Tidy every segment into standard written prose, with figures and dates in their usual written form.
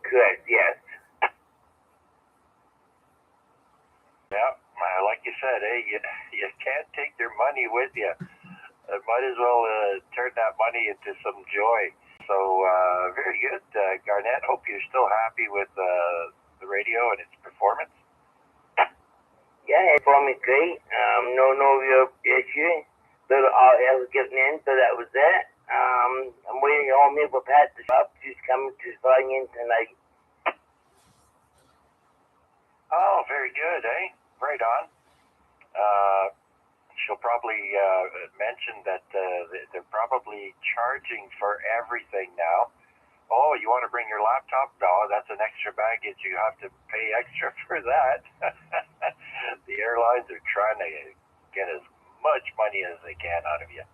Correct, yes. Yeah, like you said, you can't take their money with you. Might as well turn that money into some joy. So very good, Garnett. Hope you're still happy with the radio and its performance. Yeah, it's performing great. No real issue. Little RL getting in, so that was that. I'm waiting on me for Pat to show up. She's coming to flying in tonight. Oh, very good, eh? Right on. She'll probably mention that they're probably charging for everything now. Oh, you want to bring your laptop? No, that's an extra baggage. You have to pay extra for that. The airlines are trying to get as much money as they can out of you.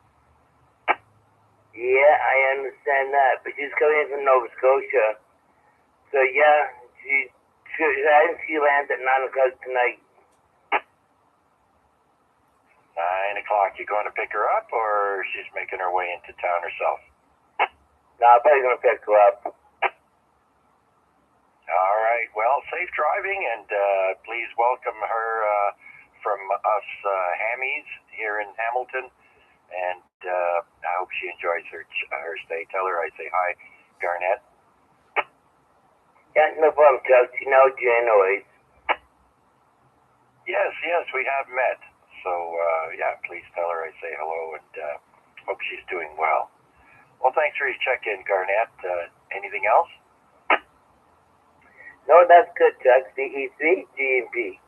Yeah, I understand that. But she's coming in from Nova Scotia. So, yeah, she lands at 9 o'clock tonight. 9 o'clock. You going to pick her up, or she's making her way into town herself? No, I'm probably going to pick her up. All right. Well, safe driving, and please welcome her from us Hammies here in Hamilton. And I hope she enjoys her stay. Tell her I say hi, Garnett. Yeah, no problem, Chuck. She knows you anyways. Yes, we have met. So, yeah, please tell her I say hello and hope she's doing well. Well, thanks for your check-in, Garnett. Anything else? No, that's good, Chuck. VA3CJZ.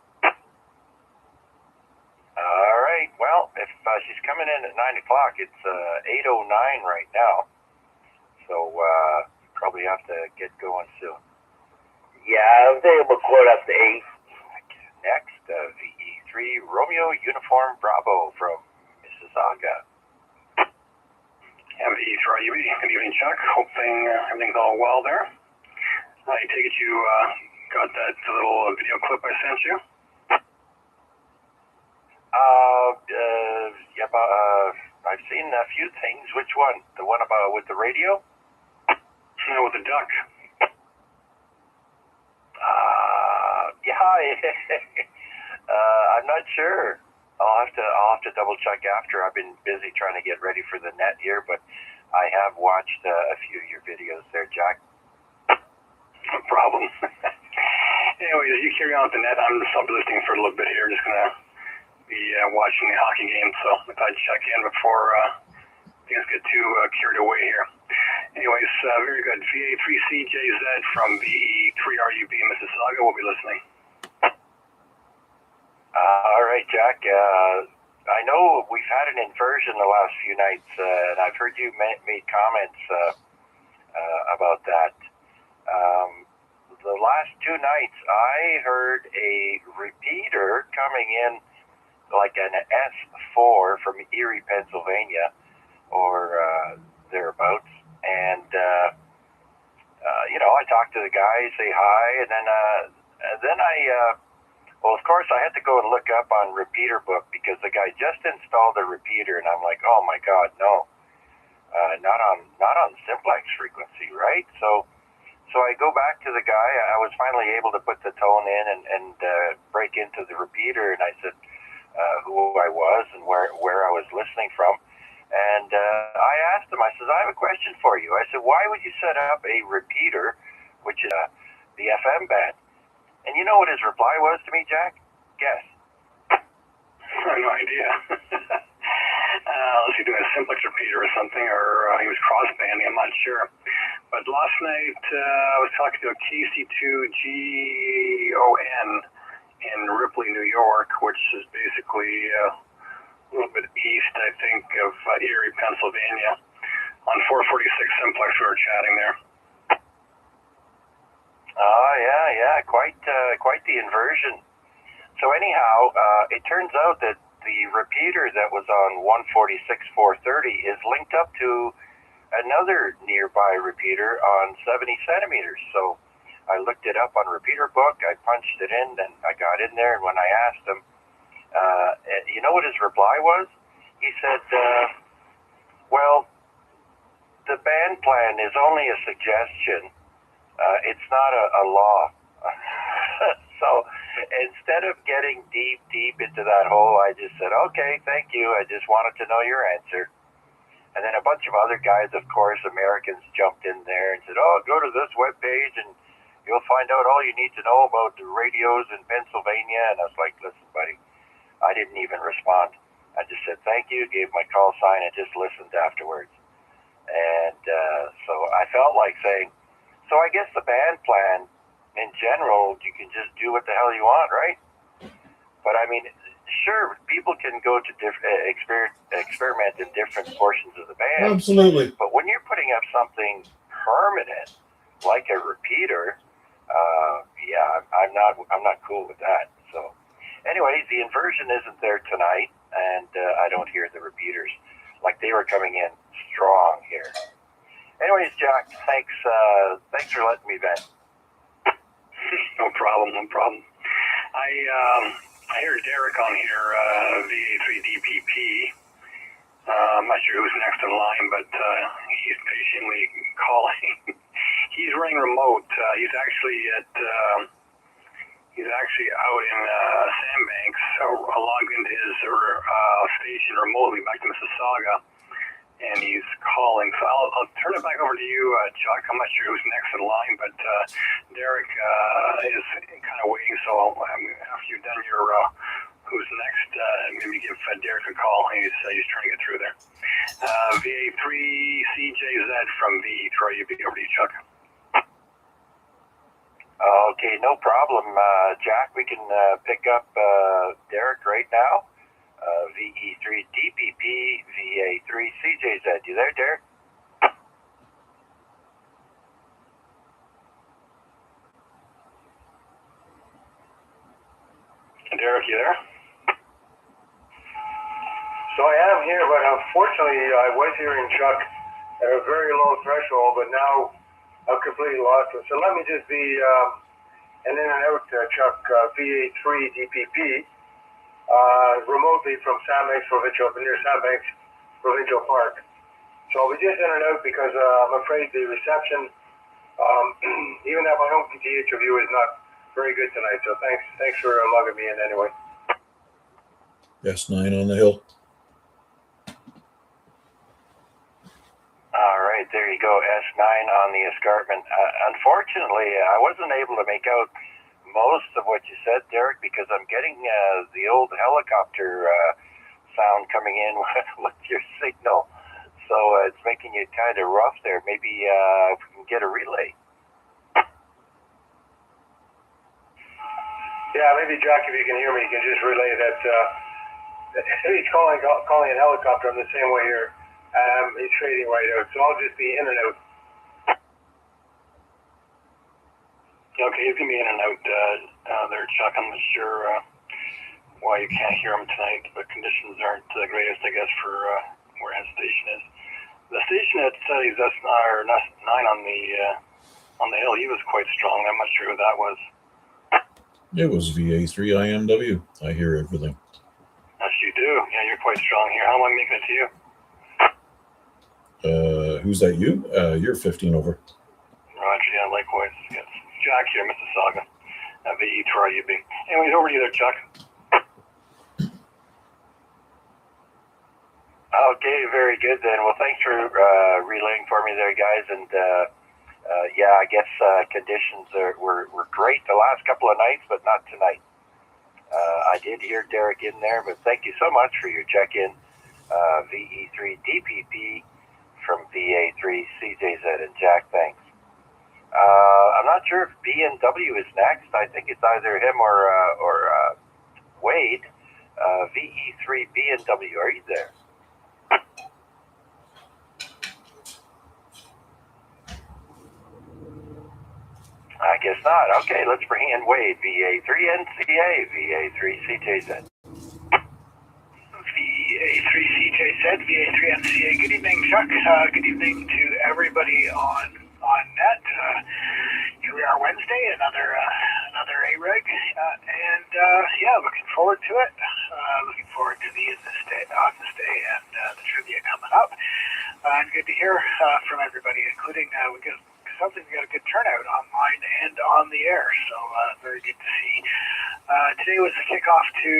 All right. Well, if she's coming in at 9 o'clock, it's 8:09 right now. So, probably have to get going soon. Yeah, I was able to quote up to 8. Next, VE3 Romeo Uniform Bravo from Mississauga. Yeah, VE3 good evening, Chuck. Hoping everything's all well there. I take it you got that little video clip I sent you? Yep, I've seen a few things. Which one? The one about with the radio? No, with the duck. I'm not sure. I'll have to double check after. I've been busy trying to get ready for the net here, but I have watched a few of your videos there, Jack. No problem. Anyways, as you carry on with the net, I'm just listening for a little bit here. Just gonna be watching the hockey game, so I thought I'd check in before things get too carried away here. Anyways, very good. VA3CJZ from VE3RUB Mississauga will be listening. All right, Jack. I know we've had an inversion the last few nights, and I've heard you made comments about that. The last 2 nights, I heard a repeater coming in like an S4 from Erie, Pennsylvania, or thereabouts. And, I talked to the guy, say hi, and then well, of course, I had to go and look up on Repeater Book because the guy just installed a repeater, and I'm like, oh my God, no, not on simplex frequency, right? So I go back to the guy. I was finally able to put the tone in and break into the repeater, and I said who I was and where I was listening from. And I asked him, I said, I have a question for you. I said, why would you set up a repeater, which is the FM band? And you know what his reply was to me, Jack? Guess. I have no idea. Unless he's doing a simplex repeater or something, or he was cross-banding, I'm not sure. But last night, I was talking to a KC2GON in Ripley, New York, which is basically a little bit east, I think, of Erie, Pennsylvania. On 446 simplex, we were chatting there. Oh, yeah, quite the inversion. So anyhow, it turns out that the repeater that was on 146.430 is linked up to another nearby repeater on 70 centimeters. So I looked it up on Repeater Book, I punched it in, and I got in there, and when I asked him, you know what his reply was? He said, well, the band plan is only a suggestion. It's not a law. So instead of getting deep into that hole, I just said, okay, thank you. I just wanted to know your answer. And then a bunch of other guys, of course, Americans, jumped in there and said, oh, go to this webpage and you'll find out all you need to know about the radios in Pennsylvania. And I was like, listen, buddy, I didn't even respond. I just said, thank you, gave my call sign, and just listened afterwards. And so I felt like saying, so I guess the band plan, in general, you can just do what the hell you want, right? But I mean, sure, people can go to experiment in different portions of the band. Absolutely. But when you're putting up something permanent, like a repeater, I'm not cool with that. So, anyways, the inversion isn't there tonight, and I don't hear the repeaters like they were coming in strong here. Anyways, Jack, thanks for letting me vent. No problem. I hear Derek on here, VA3DPP. I'm not sure who's next in line, but he's patiently calling. He's running remote. He's actually out in Sandbanks, logged into his station remotely back to Mississauga, and he's calling. So I'll turn it back over to you, Chuck. I'm not sure who's next in line, but Derek is kind of waiting. So after you've done your who's next, maybe give Derek a call. He's trying to get through there. VA3CJZ from VA3. Over to you, Chuck. Okay, no problem, Jack. We can pick up Derek right now. VE3DPP, VA3CJZ. You there, Derek? Derek, you there? So I am here, but unfortunately I was hearing Chuck at a very low threshold, but now I've completely lost him. So let me just be an in and out Chuck, VA3DPP, remotely from Sandbanks Provincial, near Sandbanks Provincial Park. So I'll be just in and out because I'm afraid the reception, even at my home PTH review, is not very good tonight. So thanks for logging me in anyway. S9 on the hill. All right, there you go, S9 on the escarpment. Unfortunately, I wasn't able to make out most of what you said, Derek, because I'm getting the old helicopter sound coming in with your signal. So it's making it kind of rough there. Maybe if we can get a relay. Yeah, maybe Jack, if you can hear me, you can just relay that he's calling a helicopter. I'm the same way here. He's fading right out, so I'll just be in and out. Okay, he's gonna be in and out there, Chuck. I'm not sure why you can't hear him tonight, but conditions aren't the greatest, I guess, for where his station is. The station that said he's S9 on the hill, he was quite strong. I'm not sure who that was. It was VA3IMW. I hear everything. Yes, you do. Yeah, you're quite strong here. How am I making it to you? Who's that, you? You're 15 over. Roger, yeah, likewise. Yes. Jack here, Mississauga. VE3UB. Anyways, over to you there, Chuck. Okay, very good then. Well, thanks for relaying for me there, guys. And I guess conditions were great the last couple of nights, but not tonight. I did hear Derek in there, but thank you so much for your check-in. VE3DPP from VA3CJZ, and Jack, thanks. I'm not sure if B&W is next. I think it's either him or Wade. VE3B&W, are you there? I guess not. Okay, let's bring in Wade. VA3NCA, VA3CJZ. VA3CJZ, VA3NCA. Good evening, Chuck. Good evening to everybody on net. Here we are Wednesday, another AREG, and looking forward to it. Looking forward to on this day and the trivia coming up. And good to hear from everybody, including we got sounds like we got a good turnout online and on the air, so very good to see. Today was the kickoff to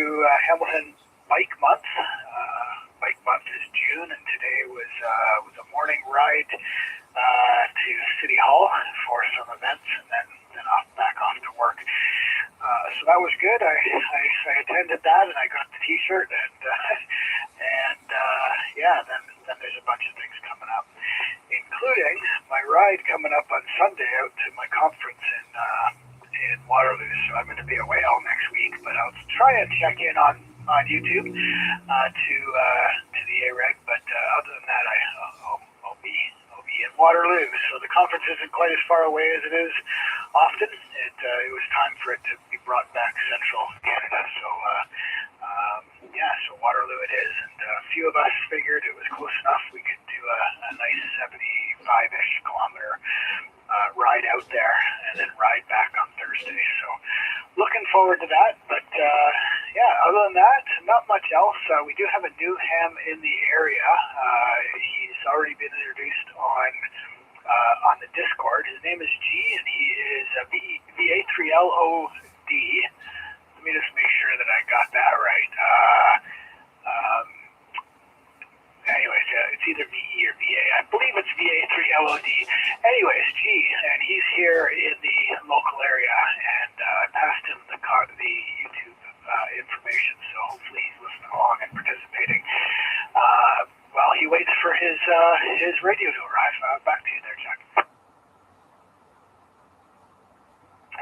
Hamilton Bike Month. Bike Month is June, and today was a morning ride to City Hall for some events, and then back off to work. So that was good. I attended that, and I got the T-shirt, and then there's a bunch of things coming up, including my ride coming up on Sunday out to my conference in Waterloo. So I'm going to be away all next week, but I'll try and check in on YouTube to the AREG. But other than that, I'll be in Waterloo. So the conference isn't quite as far away as it is often. It was time for it to be brought back central Canada. So Waterloo it is. And a few of us figured it was close enough. We could do a nice 75-ish kilometer ride out there and then ride back on Thursday. So looking forward to that. But other than that, not much else. We do have a new ham in the area. He's already been introduced on the Discord. His name is G, and he is a VA3LOD. Let me just make sure that I got that right. Anyways, it's either VE or VA. I believe it's VA3LOD. Anyways, G, and he's here in the local area, and I passed him the YouTube information, so hopefully he's listening along and participating. While he waits for his radio to arrive. Back to you there, Chuck.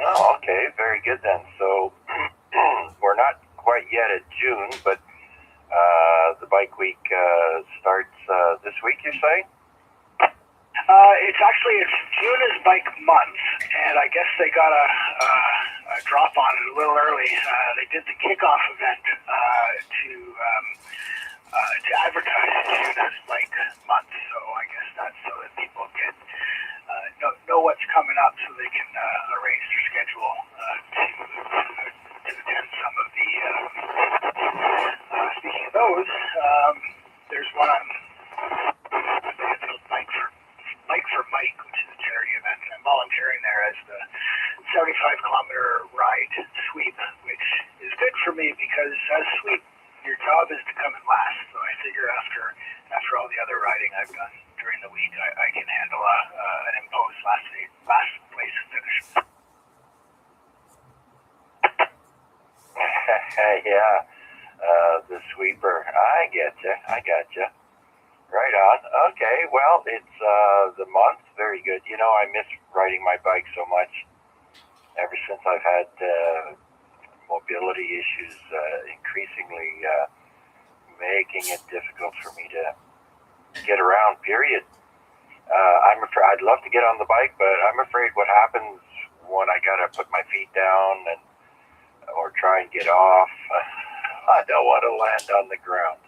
Oh, okay, very good then. So we're not quite yet at June, but the bike week starts this week, you're saying? It's June is bike month, and I guess they got a drop on it a little early. They did the kickoff event to advertise June as bike month, so I guess that's so that people can know what's coming up, so they can arrange their schedule to attend some of the. Speaking of those, there's one on Bike for Mike, which is a charity event, and I'm volunteering there as the 75-kilometer ride sweep, which is good for me because as sweep, your job is to come in last. So I figure after all the other riding I've done during the week, I can handle an imposed last place finish. Yeah, the sweeper. I getcha. Right on. Okay, well, it's the month. Very good. You know, I miss riding my bike so much. Ever since I've had mobility issues increasingly making it difficult for me to get around, period. I'm afraid I'd love to get on the bike, but I'm afraid what happens when I gotta put my feet down or try and get off, I don't want to land on the ground.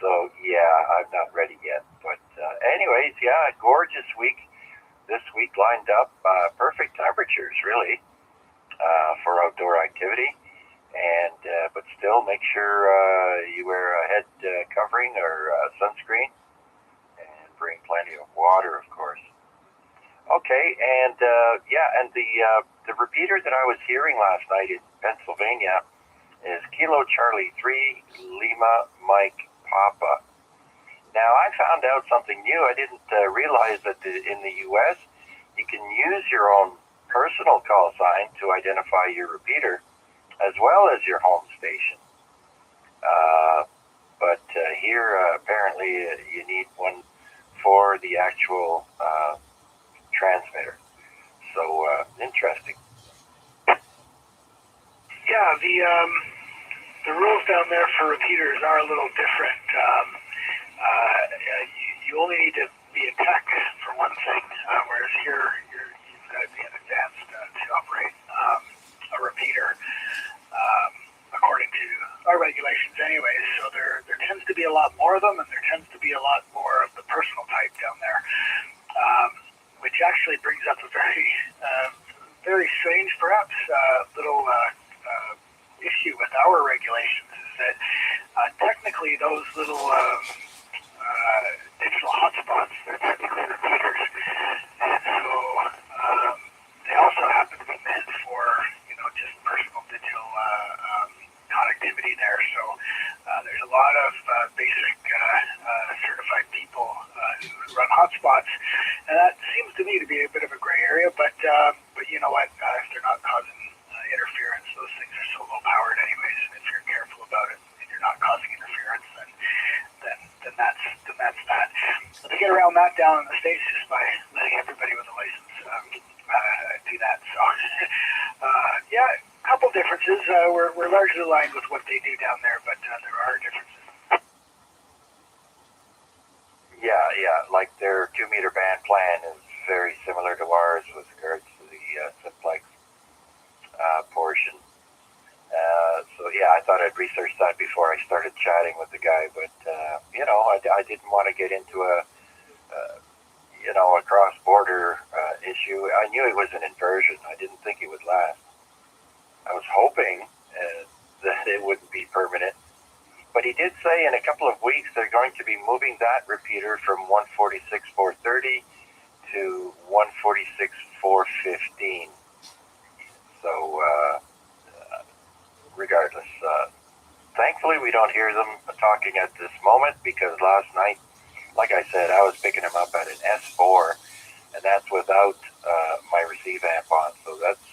So yeah, I'm not ready yet. But anyways, yeah, gorgeous week. This week lined up, perfect temperatures really for outdoor activity. And but still make sure you wear a head covering or sunscreen, and bring plenty of water, of course. Okay, and the repeater that I was hearing last night in Pennsylvania is Kilo Charlie 3 Lima Mike Papa. Now I found out something new. I didn't realize that in the U.S. you can use your own personal call sign to identify your repeater, as well as your home station. But here, apparently, you need one for the actual transmitter. So, interesting. Yeah, the rules down there for repeaters are a little different. You only need to be a tech for one thing, whereas here you've got to be an advanced to operate a repeater, according to our regulations anyways. So there tends to be a lot more of them, and there tends to be a lot more of the personal type down there, which actually brings up a very strange, perhaps, little issue with our regulations, is that technically those little digital hotspots, they're technically repeaters, that seems to me to be a bit of a gray area, but you know what? If they're not causing interference, those things are so low powered anyways, and if you're careful about it and you're not causing interference, then that's that. But to get around that down in the States just by letting everybody with a license do that. So yeah, a couple differences. We're largely aligned with what they do down there, but there are differences. Yeah, like their 2-meter band plan is very similar to ours with regards to the simplex portion. So yeah, I thought I'd research that before I started chatting with the guy, but you know, I didn't want to get into a cross-border issue. I knew it was an inversion. I didn't think it would last. I was hoping that it wouldn't be permanent. But he did say in a couple of weeks they're going to be moving that repeater from 146.430 to 146.415. So regardless, thankfully we don't hear them talking at this moment, because last night, like I said, I was picking them up at an S4, and that's without my receive amp on. So that's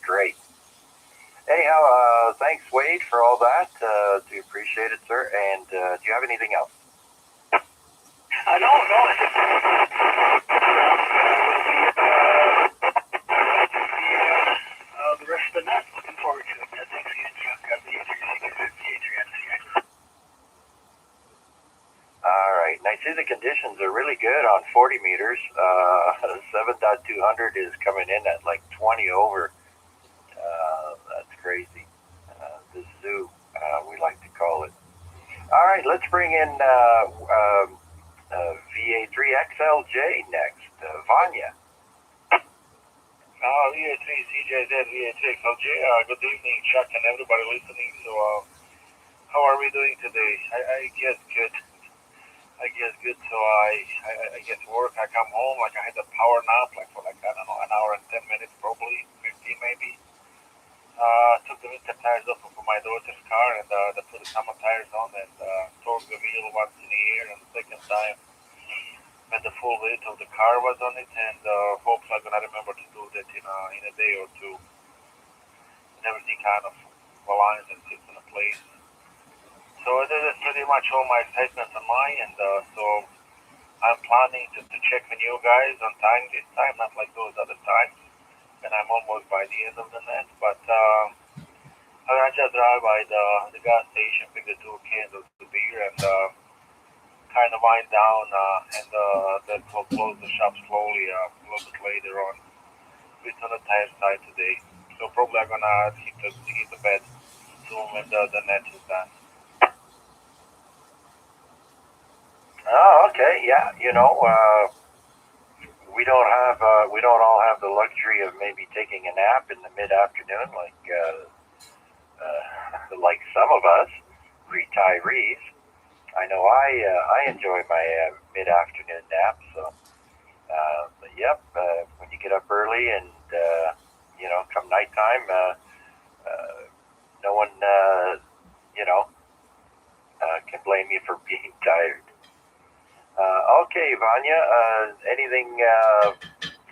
great. Anyhow, thanks, Wade, for all that. Do appreciate it, sir. And do you have anything else? No. The rest of the night, looking forward to it. Thanks again, Chuck. VA3CJZ AREG. All right. And I see the conditions are really good on 40 meters. 7.200 is coming in at like 20 over. That's crazy. The zoo, we like to call it. All right, let's bring in VA3XLJ next. Vanya. VA3CJZ VA3XLJ. Good evening, Chuck, and everybody listening. So, how are we doing today? I guess good. So I get to work. I come home, like I had a power nap, like for like, I don't know, an hour and 10 minutes, probably 15 maybe. Took the winter tires off of my daughter's car and put the summer tires on and torqued the wheel once in the air, and the second time when the full weight of the car was on it, and hopefully I'm gonna remember to do that in a day or two. And everything kind of aligns and sits in a place. So that is pretty much all my excitement on my end. So I'm planning to check with you guys on time this time, not like those other times. And I'm almost by the end of the net, but I just drive by the gas station, pick the 2 cans of the beer, and kind of wind down, and then we'll close the shop slowly a little bit later on. It's on the tire side today, so probably I'm gonna hit the bed soon when the net is done. Oh, okay, yeah. We don't all have the luxury of maybe taking a nap in the mid-afternoon like some of us retirees. I know I enjoy my mid-afternoon nap. So, but yep, when you get up early and come nighttime, no one can blame you for being tired. Okay, Vanya, anything?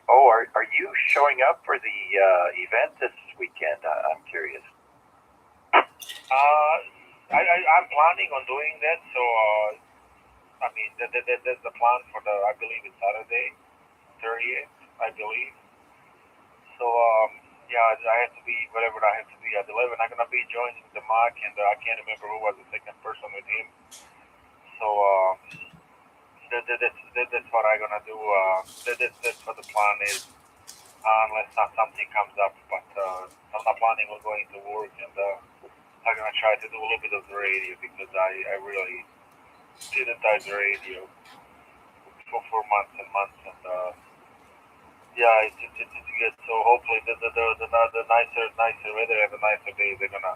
Are you showing up for the event this weekend? I'm curious. I'm planning on doing that. So, I mean, that's the plan for I believe it's Saturday, 30th, I believe. So, yeah, I have to be whatever I have to be at 11. I'm gonna be joining the Mark, and I can't remember who was the second person with him. So, that's what I'm gonna do. That's what the plan is, unless something comes up. But I'm not planning on going to work, and I'm gonna try to do a little bit of the radio, because I really didn't touch the radio for months and months, and yeah, it's good. So hopefully the nicer weather and the nicer days, they're gonna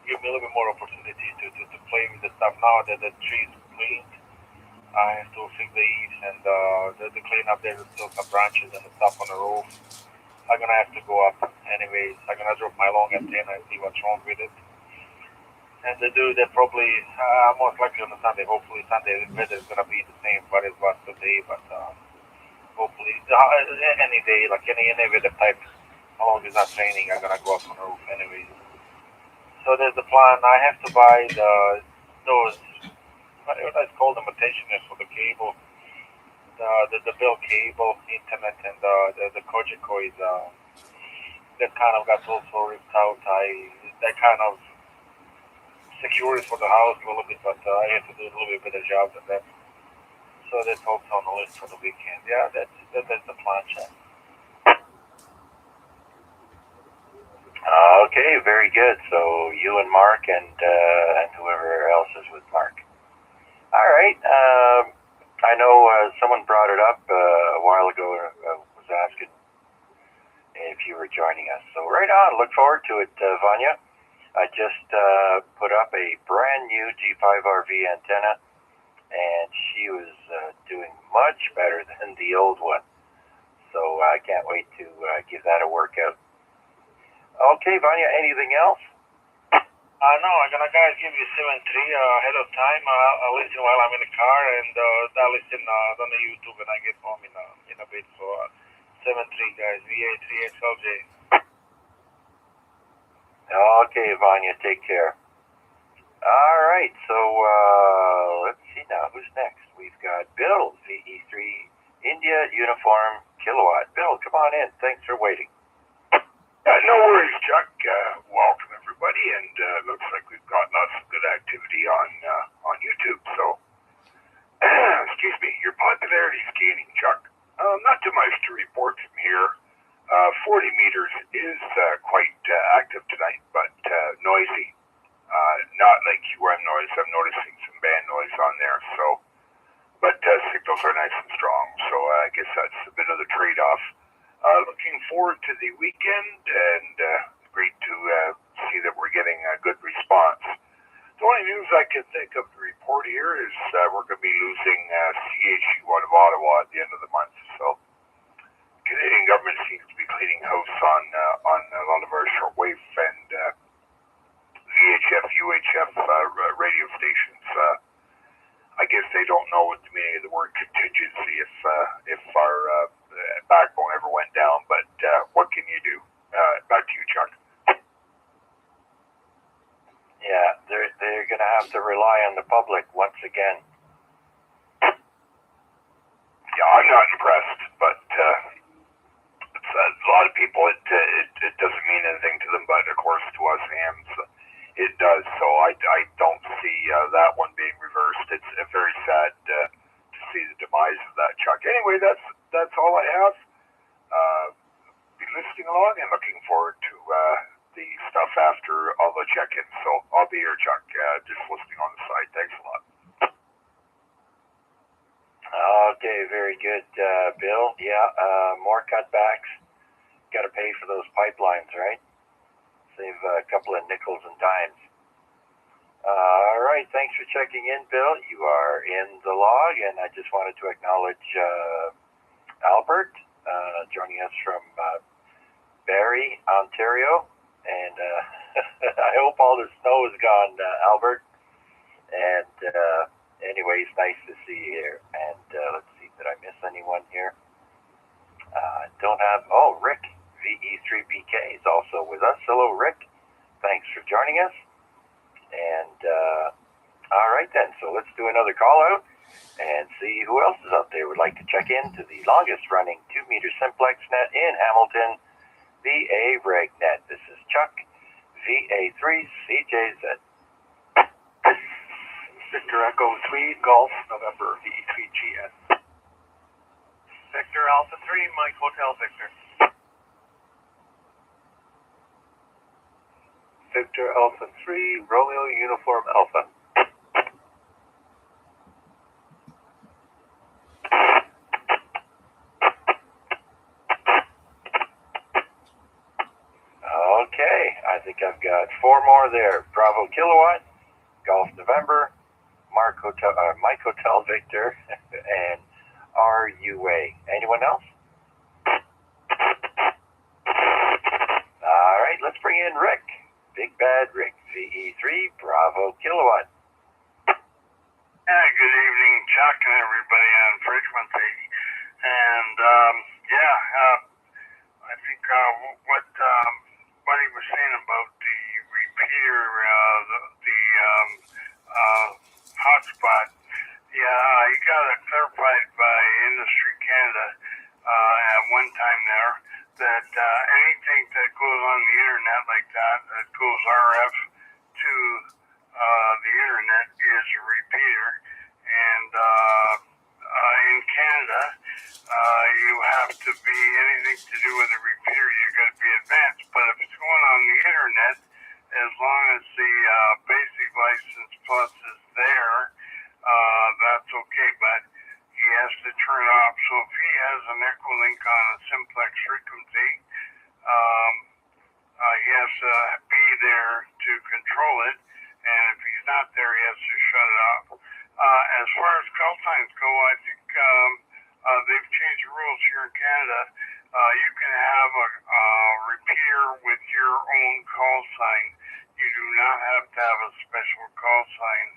give me a little bit more opportunity to play with the stuff. Now that the trees cleaned, I have to fix the eaves and the cleanup. There's still some branches and the stuff on the roof. I'm gonna have to go up anyways. I'm gonna drop my long antenna and see what's wrong with it. And they do that probably most likely on a Sunday. Hopefully Sunday the weather is gonna be the same what it was today. But hopefully, any day, like any innovative type, as long as it's not training, I'm gonna go up on the roof anyways. So there's the plan. I have to buy those, what is called, the tensioners for the cable, the bill cable, internet, and the Kojiko is that kind of got also ripped out. That kind of secures for the house a little bit, but I have to do a little bit better job than that. So that's also on the list for the weekend. Yeah, that's the plan, Chuck. Okay, very good. So you and Mark and whoever else is with Mark. All right. I know someone brought it up a while ago. Was asking if you were joining us. So right on. Look forward to it, Vanya. I just put up a brand new G5 RV antenna, and she was doing much better than the old one. So I can't wait to give that a workout. Okay, Vanya, anything else? No, I'm gonna give you 7-3 ahead of time. I'll listen while I'm in the car, and I'll listen on the YouTube when I get home in a bit. So 7-3, guys. VA3CJZ. Okay, Vanya, take care. All right, so let's see now. Who's next? We've got Bill, VE3 India Uniform Kilowatt. Bill, come on in. Thanks for waiting. No worries, Chuck. Welcome, everybody, and looks like we've got lots of good activity on YouTube. So, excuse me, your popularity is gaining, Chuck. Not too much to report from here. 40 meters is quite active tonight, but noisy. Not like UM noise. I'm noticing some band noise on there. So, but signals are nice and strong. So I guess that's a bit of the trade-off. Looking forward to the weekend, and great to see that we're getting a good response. The only news I can think of to report here is we're going to be losing CHU out of Ottawa at the end of the month. So Canadian government seems to be cleaning house on a lot of our shortwave and VHF, UHF radio stations. I guess they don't know what the meaning of the word contingency if our backbone ever went down, but what can you do? Back to you, Chuck. Yeah, they're going to have to rely on the public once again. Yeah, I'm not impressed, but it's, a lot of people, it doesn't mean anything to them, but of course to us hams, it does. So I don't see that one being reversed. It's very sad to see the demise of that, Chuck. Anyway, that's all I have. Be listening along and looking forward to the stuff after all the check-ins. So I'll be here, Chuck, just listening on the side. Thanks a lot. Okay, very good, Bill. Yeah, more cutbacks. Got to pay for those pipelines, right? Save a couple of nickels and dimes. All right, thanks for checking in, Bill. You are in the log, and I just wanted to acknowledge Albert joining us from Barrie, Ontario, and I hope all the snow is gone, Albert. And anyways, nice to see you here. And let's see, did I miss anyone here? Don't have, Rick, VE3BK is also with us. Hello, Rick. Thanks for joining us. And all right then, so let's do another call out and see who else is out there would like to check in to the longest running 2-meter simplex net in Hamilton, the AREG net. This is Chuck, VA3CJZ. Victor Echo 3, Golf, November, VE3GS. Victor Alpha 3, Mike Hotel Victor. Victor Alpha 3, Romeo Uniform Alpha. Okay, I think I've got 4 more there. Bravo Kilowatt, Golf November, Mike Hotel Victor, and RUA. Anyone else? All right, let's bring in Rick. Big Bad Rick, VE3, Bravo Kilowatt. Good evening, Chuck, and everybody on frequency. And I think what he was saying about the repeater, hotspot. Yeah, he got it clarified by Industry Canada at one time there that anything that goes on the internet like that goes RF to the internet is a repeater. And in Canada, you have to be anything to do with a repeater, you got to be advanced. But if it's going on the internet, as long as the basic license plus is there, that's okay. But he has to turn it off. So if he has an echo link on a simplex frequency, he has to be there to control it. And if he's not there, he has to shut it off. As far as call signs go, I think they've changed the rules here in Canada. You can have a repeater with your own call sign. You do not have to have a special call sign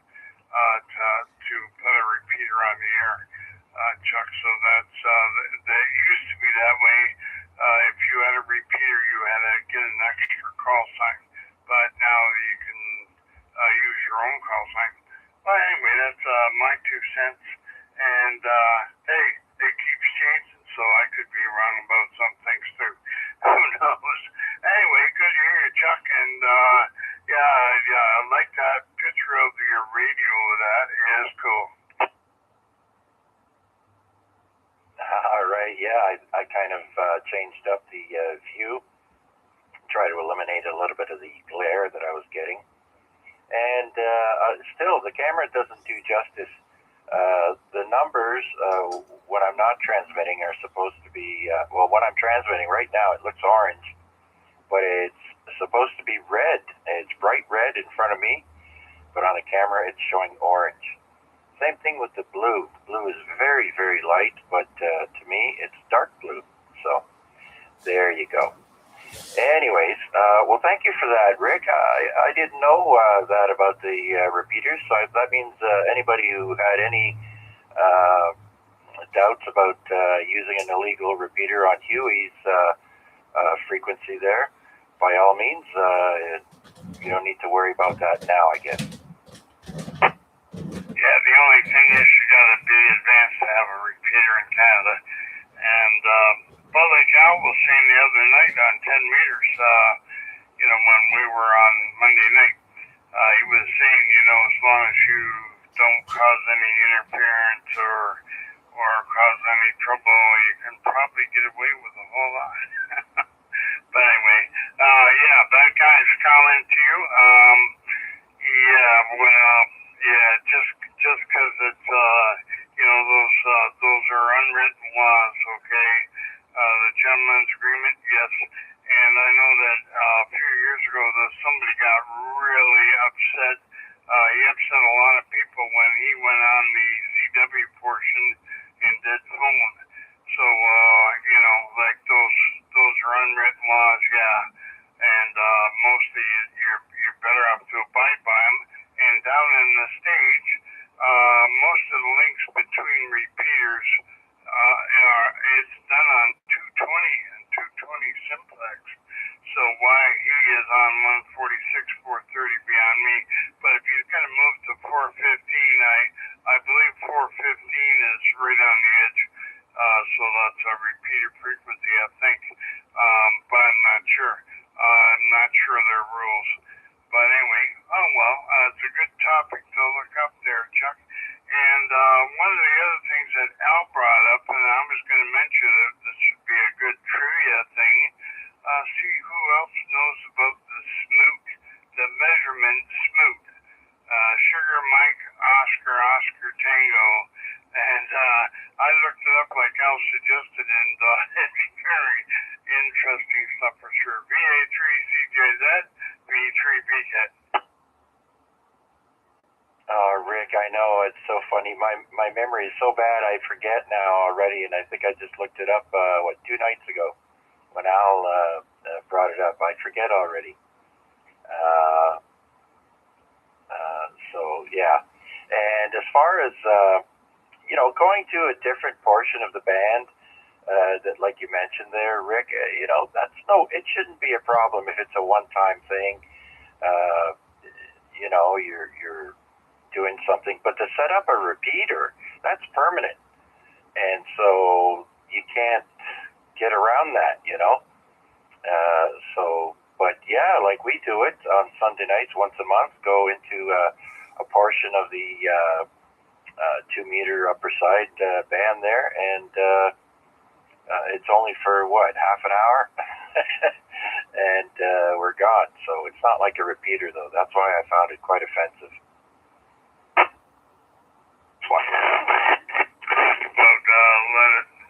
to put a repeater on the air, Chuck. So that used to be that way. If you had a repeater, you had to get an extra call sign. But now you can use your own call sign. Well, anyway, that's my 2 cents. And hey, it keeps changing, so I could be wrong about some things too. Who knows? Anyway, good to hear you, Chuck. And I like that picture of your radio. That is cool. All right, yeah, I kind of changed up the view, try to eliminate a little bit of the glare that I was getting. And still, the camera doesn't do justice. The numbers, when I'm not transmitting, are supposed to be, when I'm transmitting right now, it looks orange, but it's supposed to be red. It's bright red in front of me, but on the camera, it's showing orange. Same thing with the blue. The blue is very, very light, but to me, it's dark blue. So there you go. Anyways, well, thank you for that, Rick. I didn't know that about the repeaters, so that means anybody who had any doubts about using an illegal repeater on Huey's frequency there, by all means, you don't need to worry about that now, I guess. Yeah, the only thing is you got to be advanced to have a repeater in Canada. And like Al was saying the other night on 10 meters, when we were on Monday night, he was saying, as long as you don't cause any interference or cause any trouble, you can probably get away with a whole lot. But anyway, that guy's calling to you. Just because it's, those are unwritten laws, okay? The gentleman's agreement, yes. And I know that a few years ago, somebody got really upset. He upset a lot of people when he went on the CW portion and did phone. So, those are unwritten laws, yeah. And mostly you're better off to abide by them. And down in the stage, most of the links between repeaters it's done on 220 and 220 simplex. So why he is on 146, 430 beyond me. But if you're going to move to 415, I believe 415 is right on the edge. So that's a repeater frequency, I think. But I'm not sure. I'm not sure of their rules. But anyway, it's a good topic to look up there, Chuck. And one of the other things that Al brought up, and I was going to mention that this should be a good trivia thing, see who else knows about the smoot, the measurement smoot. Sugar Mike Oscar Tango. And I looked it up like Al suggested, and it's very interesting stuff for sure. VA3CJZ, V3BCAT. Rick, I know, it's so funny. My memory is so bad, I forget now already, and I think I just looked it up, 2 nights ago when Al brought it up. I forget already. So, yeah. And as far as, going to a different portion of the band, that, like you mentioned there, Rick, it shouldn't be a problem if it's a one-time thing. You're doing something, but to set up a repeater, that's permanent, and so you can't get around that, but yeah, like we do it on Sunday nights once a month, go into a portion of the 2 meter upper side band there, and it's only for half an hour, and we're gone. So it's not like a repeater, though. That's why I found it quite offensive.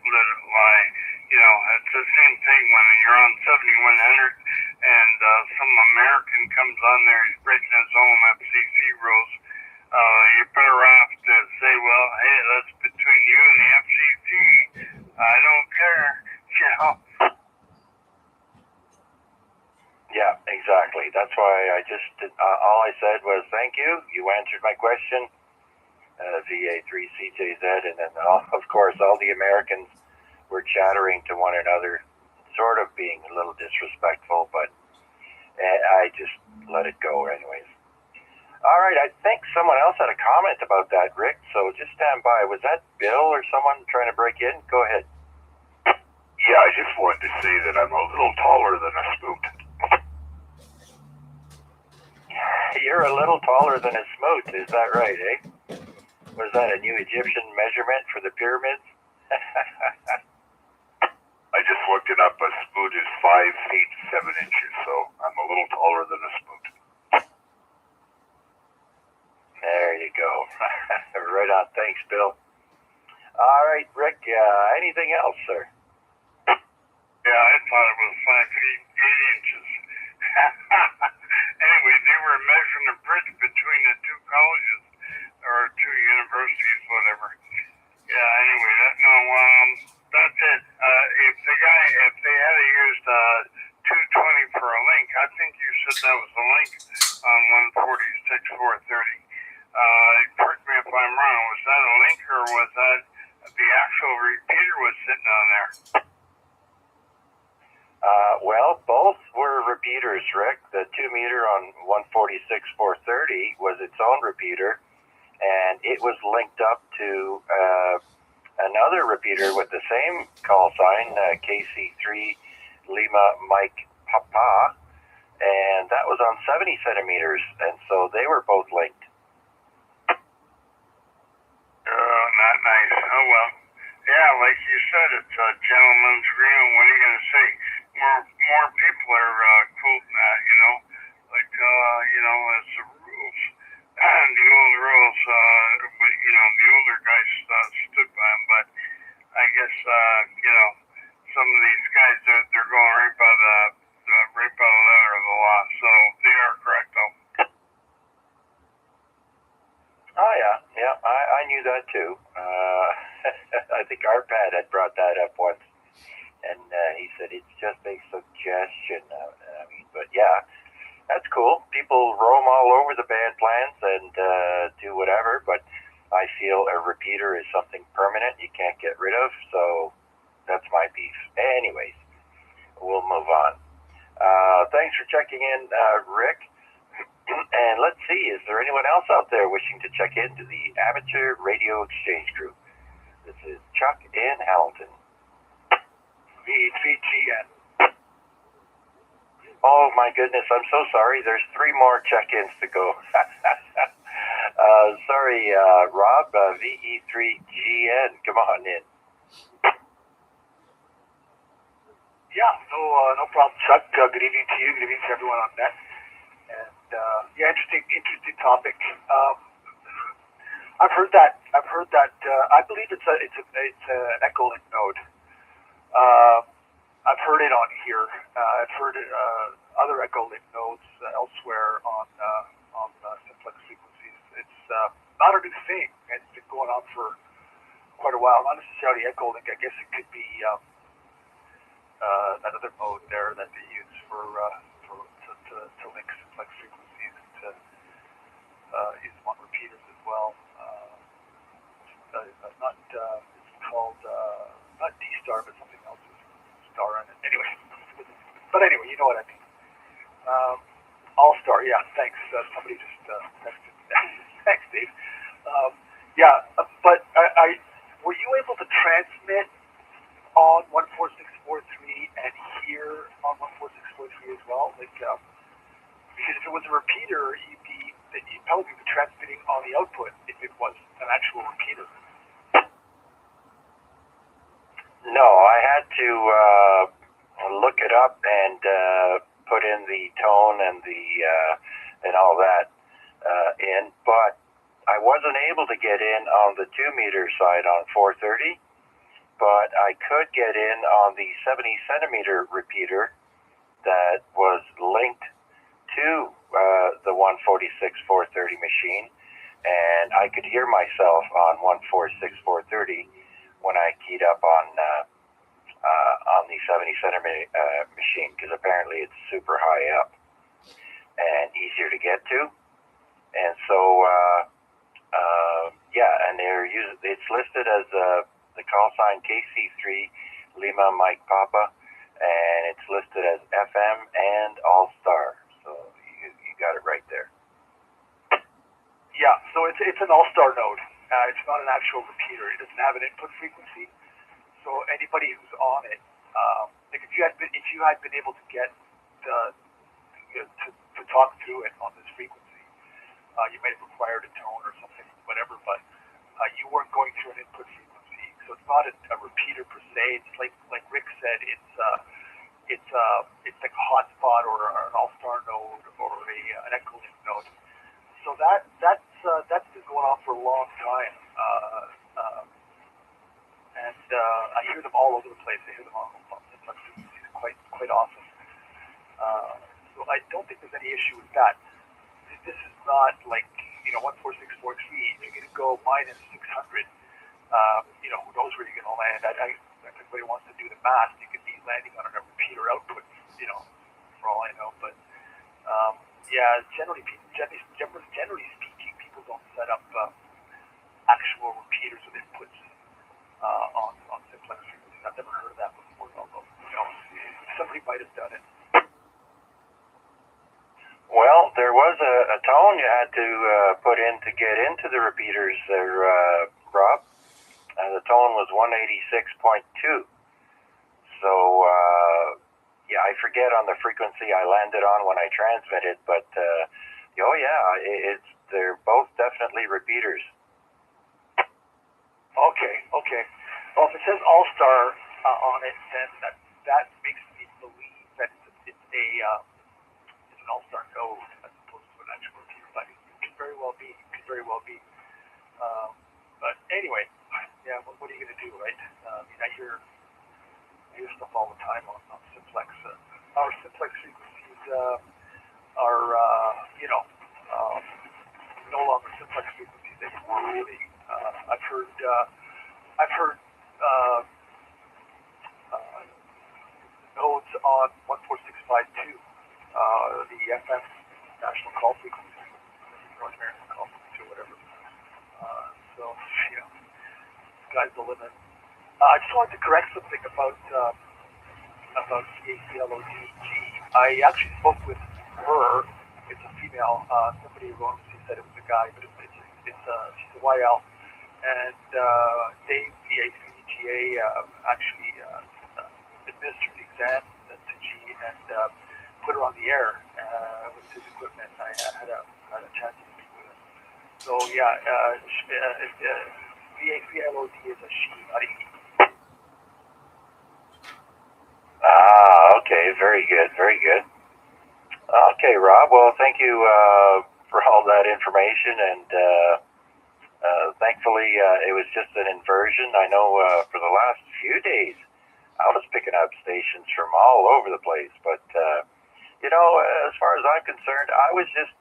Let it lie. It's the same thing when you're on 7100 and some American comes on there, he's breaking his own FCC rules. You're better off to say, well, hey, that's between you and the FCC. I don't care, Yeah, exactly. That's why I just all I said was thank you. You answered my question. VA3CJZ, and then of course all the Americans were chattering to one another, sort of being a little disrespectful, but I just let it go anyways. All right, I think someone else had a comment about that, Rick, so just stand by. Was that Bill or someone trying to break in? Go ahead. Yeah, I just wanted to say that I'm a little taller than a smoot. You're a little taller than a smoot, is that right, eh? Was that a new Egyptian measurement for the pyramids? I just looked it up. A smoot is 5 feet 7 inches, so I'm a little taller than a smoot. There you go. Right on. Thanks, Bill. All right, Rick, anything else, sir? Yeah, I thought it was 5 feet 8 inches. Anyway, they were measuring the bridge between the two colleges or two universities, whatever. Yeah, anyway, that's it. If they had used 220 for a link, I think you said that was a link on 146.430. Correct me if I'm wrong. Was that a link or was that the actual repeater was sitting on there? Well, both were repeaters, Rick. The 2 meter on 146.430 was its own repeater, and it was linked up to another repeater with the same call sign, KC3 Lima Mike Papa, and that was on 70 centimeters, and so they were both linked. Oh, not nice. Oh, well. Yeah, like you said, it's a gentleman's agreement. What are you going to say? More people are quoting that, like, as the rules, the old rules, the older guys stood by them, but I guess, some of these guys, they're going right by the letter of the law, so they are correct, though. Oh, yeah, I knew that too. I think Arpad had brought that up once, and he said it's just a suggestion. But yeah, that's cool. People roam all over the band plans and do whatever, but I feel a repeater is something permanent you can't get rid of, so that's my beef. Anyways, we'll move on. Thanks for checking in, Rick. And let's see, is there anyone else out there wishing to check into the Amateur Radio Exchange Group? This is Chuck in Hamilton. VA3GN. Oh my goodness, I'm so sorry. There's 3 more check-ins to go. Sorry, Rob, VE3GN, come on in. Yeah, no problem, Chuck. Good evening to you. Good evening to everyone on net. And interesting topic. I've heard that. I believe it's an Echo Link node. I've heard it on here. I've heard it, other Echo Link nodes elsewhere on simplex frequencies. It's not a new thing. It's been going on for quite a while. Not necessarily Echo Link. I guess it could be that other mode there that they use to link simplex frequencies to use one repeaters as well. It's called not D-Star, but something But anyway, you know what I mean. All-Star, yeah, thanks. Somebody just texted. Thanks, Dave. But were you able to transmit on 14643 and hear on 14643 as well? Like, because if it was a repeater, you'd probably be transmitting on the output if it was an actual repeater. No, I had to look it up and put in the tone and and all that in, but I wasn't able to get in on the 2-meter side on 430, but I could get in on the 70 centimeter repeater that was linked to the 146-430 machine, and I could hear myself on 146-430 when I keyed up on the 70 centimeter machine, because apparently it's super high up and easier to get to. And so, and it's listed as the call sign KC3 Lima Mike Papa, and it's listed as FM and All-Star. So you got it right there. Yeah, so it's an All-Star node. It's not an actual repeater. It doesn't have an input frequency. So anybody who's on it, like if you had been able to get to talk through it on this frequency, you might have required a tone or something, whatever. But you weren't going through an input frequency, so it's not a repeater per se. It's like Rick said, it's like a hotspot or an All-Star node or an Echo Link node. So that's been going on for a long time, and I hear them all over the place. I hear them on frequencies quite often. So I don't think there's any issue with that. This is not like 14643. If you're going to go minus 600, who knows where you're going to land? If everybody wants to do the math, you could be landing on a repeater output, for all I know. But generally speaking, people don't set up actual repeaters with inputs on simplex frequencies. I've never heard of that before, although somebody might have done it. Well, there was a tone you had to put in to get into the repeaters there, Rob. The tone was 186.2. So, I forget on the frequency I landed on when I transmitted, but, they're both definitely repeaters. Okay. Well, if it says All-Star on it, then that makes me believe that it's an All-Star node as opposed to an actual repeater. But it could very well be. But anyway, what are you going to do, right? I hear stuff all the time on simplex. Our simplex frequencies are no longer simplex frequencies anymore. Really, I've heard nodes on 14652, the FM national call frequency, North American call frequency, or whatever. Sky's the limit. I just wanted to correct something about VA3CJZ. I actually spoke with her. It's a female. Somebody wrote said it was a guy, but she's a YL. And Dave, VA3CJZ, actually administered the exam to G and put her on the air with his equipment. I had a chance to speak with her. So VA3LOD is a she, not a he. Okay, very good. Okay, Rob, well, thank you for all that information, and thankfully it was just an inversion. I know for the last few days I was picking up stations from all over the place, but as far as I'm concerned, I was just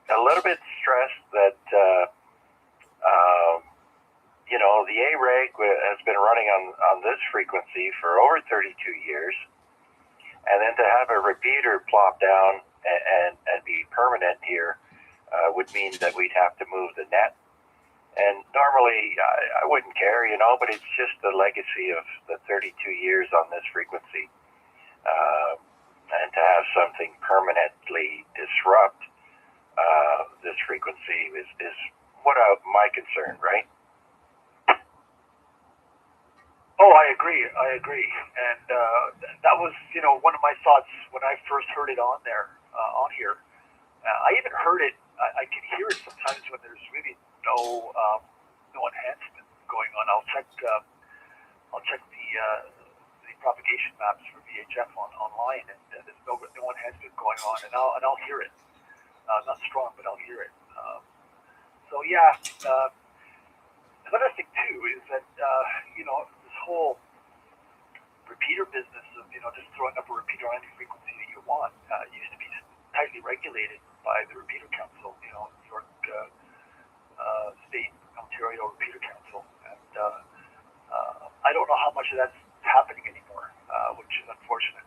a little bit stressed that the AREG has been running on this frequency for over 32 years, and then to have a repeater plop down and be permanent here would mean that we'd have to move the net. And normally I wouldn't care, but it's just the legacy of the 32 years on this frequency. to have something permanently disrupt this frequency is what my concern, right? Oh, I agree. And that was, one of my thoughts when I first heard it on there, on here. I even heard it. I can hear it sometimes when there's really no enhancement going on. I'll check the propagation maps for VHF online, and there's no enhancement going on, and I'll hear it. Not strong, but I'll hear it. So yeah. Another thing too is that this whole repeater business of just throwing up a repeater on any frequency that you want used to be tightly regulated by the Repeater Council, New York State, Ontario Repeater Council, and I don't know how much of that's happening anymore, which is unfortunate.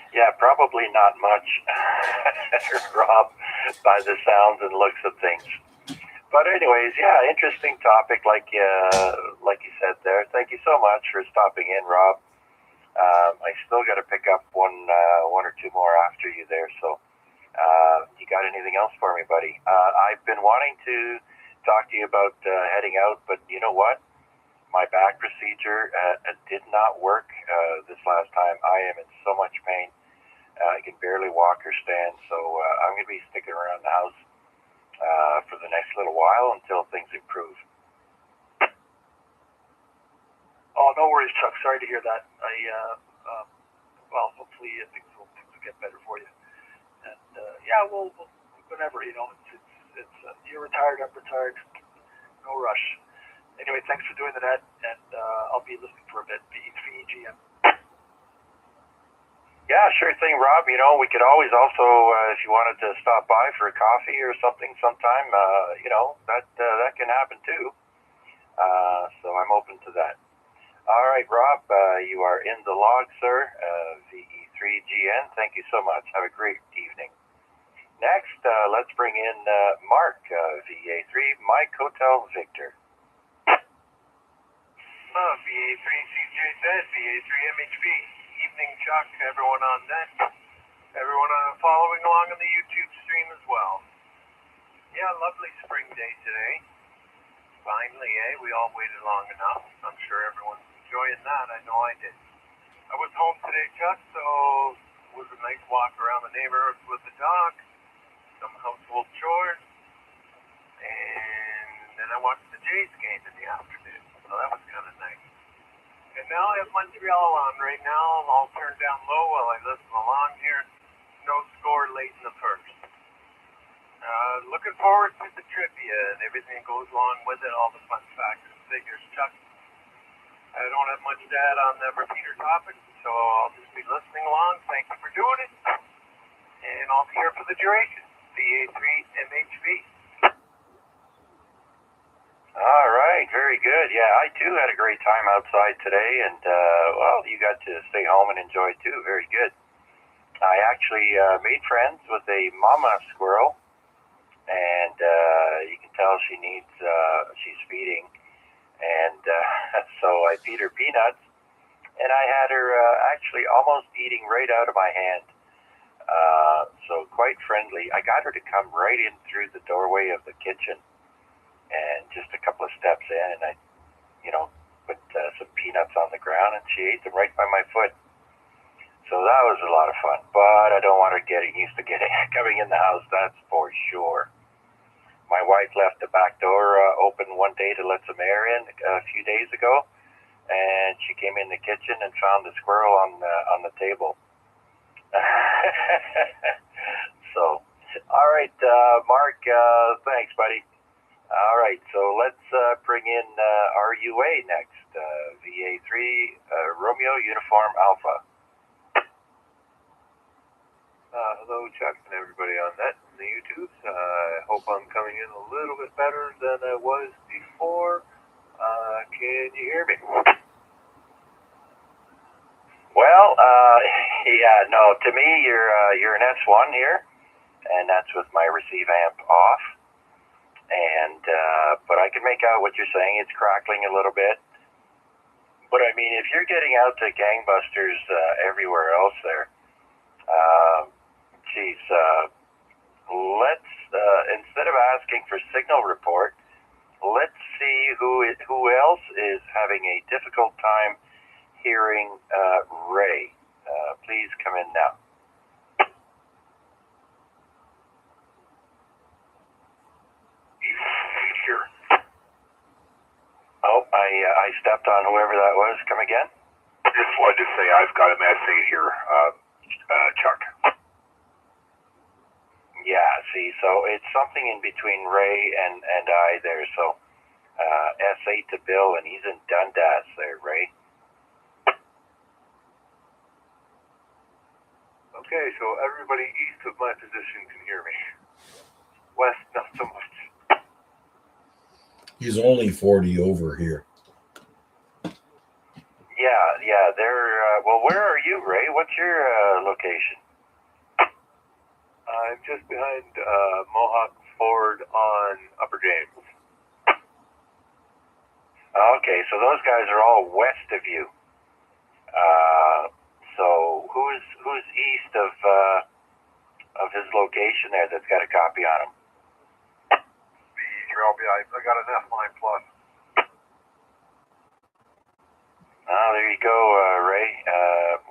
Yeah, probably not much, Rob, by the sounds and looks of things. But anyways, yeah, interesting topic, like you said there. Thank you so much for stopping in, Rob. I still got to pick up one or two more after you there. So, you got anything else for me, buddy? I've been wanting to talk to you about heading out, but you know what? My back procedure did not work this last time. I am in so much pain. I can barely walk or stand, so I'm going to be sticking around the house for the next little while until things improve. Oh, no worries, Chuck. Sorry to hear that. Well, hopefully things will get better for you. And yeah, we'll whenever, it's you're retired, I'm retired. No rush. Anyway, thanks for doing the net, and I'll be listening for a bit. VA3CJZ. Yeah, sure thing, Rob. We could always also, if you wanted to stop by for a coffee or something sometime, that can happen too. So I'm open to that. All right, Rob, you are in the log, sir. VE3GN, thank you so much. Have a great evening. Next, let's bring in Mark, VA3 Mike Hotel Victor. VA3CJZ, VA3MHB. Evening, Chuck, everyone on net, everyone following along on the YouTube stream as well. Yeah, lovely spring day today. Finally, we all waited long enough. I'm sure everyone's enjoying that. I know I did. I was home today, Chuck, so it was a nice walk around the neighborhood with the dog, some household chores, and then I watched the Jays game in the afternoon, so that was kind of nice. And now I have Montreal on right now. I'll turn down low while I listen along here. No score late in the first. Looking forward to the trivia and everything that goes along with it, all the fun facts and figures, Chuck. I don't have much to add on the repeater topic, so I'll just be listening along. Thank you for doing it. And I'll be here for the duration. VA3MHB. All right, very good. Yeah, I too had a great time outside today, and you got to stay home and enjoy too. Very good. I actually made friends with a mama squirrel, and you can tell she's feeding, and so I feed her peanuts, and I had her actually almost eating right out of my hand. So quite friendly. I got her to come right in through the doorway of the kitchen. And just a couple of steps in, and I, put some peanuts on the ground, and she ate them right by my foot. So that was a lot of fun. But I don't want her getting used to coming in the house, that's for sure. My wife left the back door open one day to let some air in a few days ago, and she came in the kitchen and found the squirrel on the table. So, all right, Mark, thanks, buddy. All right, so let's bring in RUA next. VA3 Romeo Uniform Alpha. Hello, Chuck, and everybody on net and the YouTubes. I hope I'm coming in a little bit better than I was before. Can you hear me? Well, yeah, no. To me, you're an S1 here, and that's with my receive amp off. And but I can make out what you're saying. It's crackling a little bit, but I mean, if you're getting out to gangbusters everywhere else there, geez, let's instead of asking for signal report, let's see who else is having a difficult time hearing Ray. Please come in now. Here. Oh, I stepped on whoever that was. Come again? Just wanted to say I've got a message here, Chuck. Yeah, see, so it's something in between Ray and I there. So S8 to Bill, and he's in Dundas there, Ray. Okay, so everybody east of my position can hear me. West, not so much. He's only 40 over here. Yeah, they're, well, where are you, Ray? What's your location? I'm just behind Mohawk Ford on Upper James. Okay, so those guys are all west of you. So who's east of his location there that's got a copy on him? I got an F9 plus. Oh, there you go, Ray.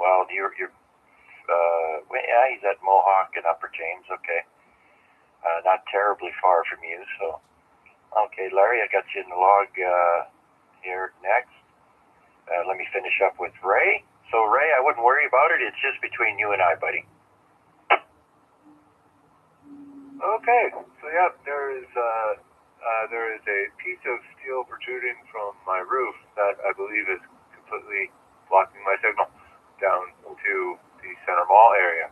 Well, you're yeah, he's at Mohawk and Upper James. Okay, not terribly far from you. So, okay, Larry, I got you in the log here next. Let me finish up with Ray. So, Ray, I wouldn't worry about it. It's just between you and I, buddy. Okay, so yeah, there is a piece of steel protruding from my roof that I believe is completely blocking my signal down to the Center Mall area.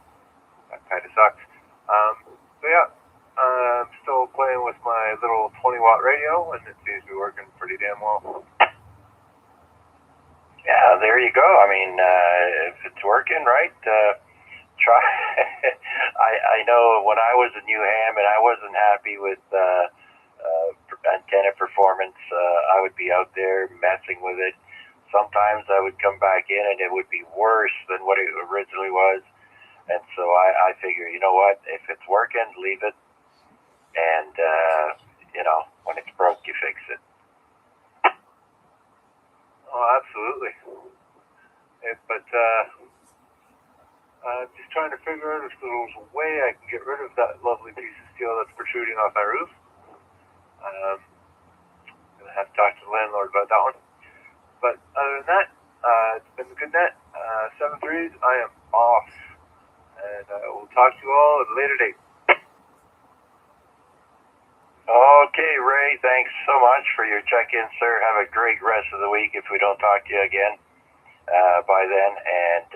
That kind of sucks. So yeah, I'm still playing with my little 20-watt radio, and it seems to be working pretty damn well. Yeah, there you go. I mean, if it's working, right? Try. I know when I was in New Ham and I wasn't happy with antenna performance, I would be out there messing with it. Sometimes I would come back in and it would be worse than what it originally was. And so I figure, you know what? If it's working, leave it. And, you know, when it's broke, you fix it. Oh, absolutely. But I'm just trying to figure out if there's a way I can get rid of that lovely piece of steel that's protruding off my roof. I'm going to have to talk to the landlord about that one. But other than that, it's been a good net. 7-3s, I am off. And I will talk to you all at a later date. Okay, Ray, thanks so much for your check-in, sir. Have a great rest of the week if we don't talk to you again by then. And,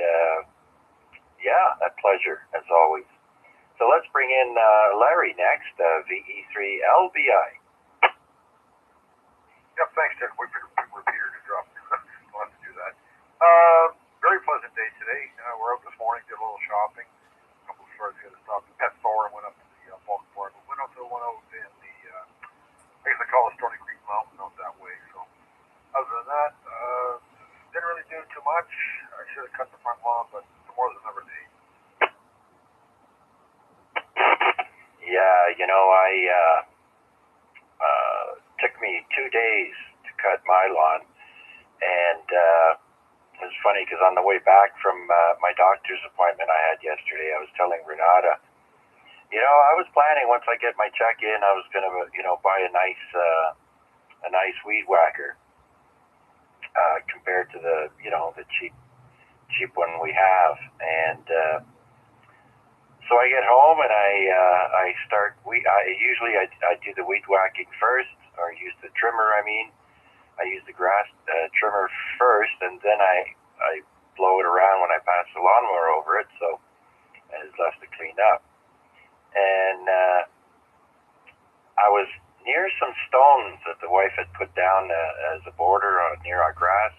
yeah, a pleasure, as always. So let's bring in Larry next, VE3LBI. Yep, thanks, Jeff. Wait for Peter to drop. We'll have to do that. Very pleasant day today. We're out this morning, did a little shopping. A couple of stores we had to stop at Pet Store and went up to the bulk bar. But went out to the one out in the, I guess they call it Stony Creek Mountain out that way. So other than that, didn't really do too much. I should have cut the front lawn, but tomorrow's another day. Yeah, you know, took me 2 days to cut my lawn, and it was funny because on the way back from my doctor's appointment I had yesterday, I was telling Renata, you know, I was planning once I get my check in, I was going to, you know, buy a nice weed whacker compared to the, you know, the cheap one we have, and so I get home and I start. Usually I do the weed whacking first, or use the trimmer. I mean, I use the grass trimmer first, and then I blow it around when I pass the lawnmower over it, so it's left to clean up. And I was near some stones that the wife had put down as a border near our grass,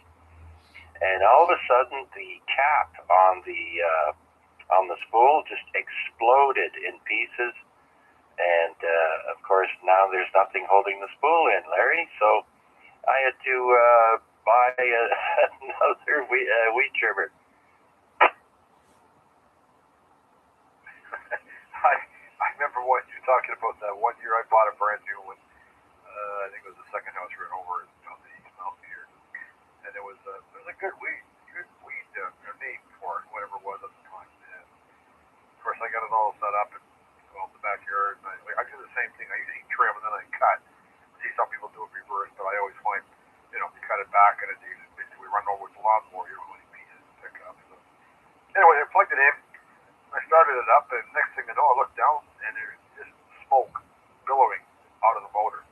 and all of a sudden the cap on the spool just exploded in pieces, and of course now there's nothing holding the spool in, Larry, so I had to by another wheat trimmer. I remember what you're talking about. That one year I bought a brand new one. I think it was the second house we went over on the East Mountain here, and it was a good weed name for it, whatever it was at the time. And of course, I got it all set up and go out in the backyard. And I do the same thing. I usually trim and then I cut. See, some people do it reverse, but I always find, you cut it back and it basically run over with the lawnmower. You don't have any pieces to pick up. So anyway, I plugged it in. I started it up, and next thing I know, I looked down and there's just smoke billowing out of the motor.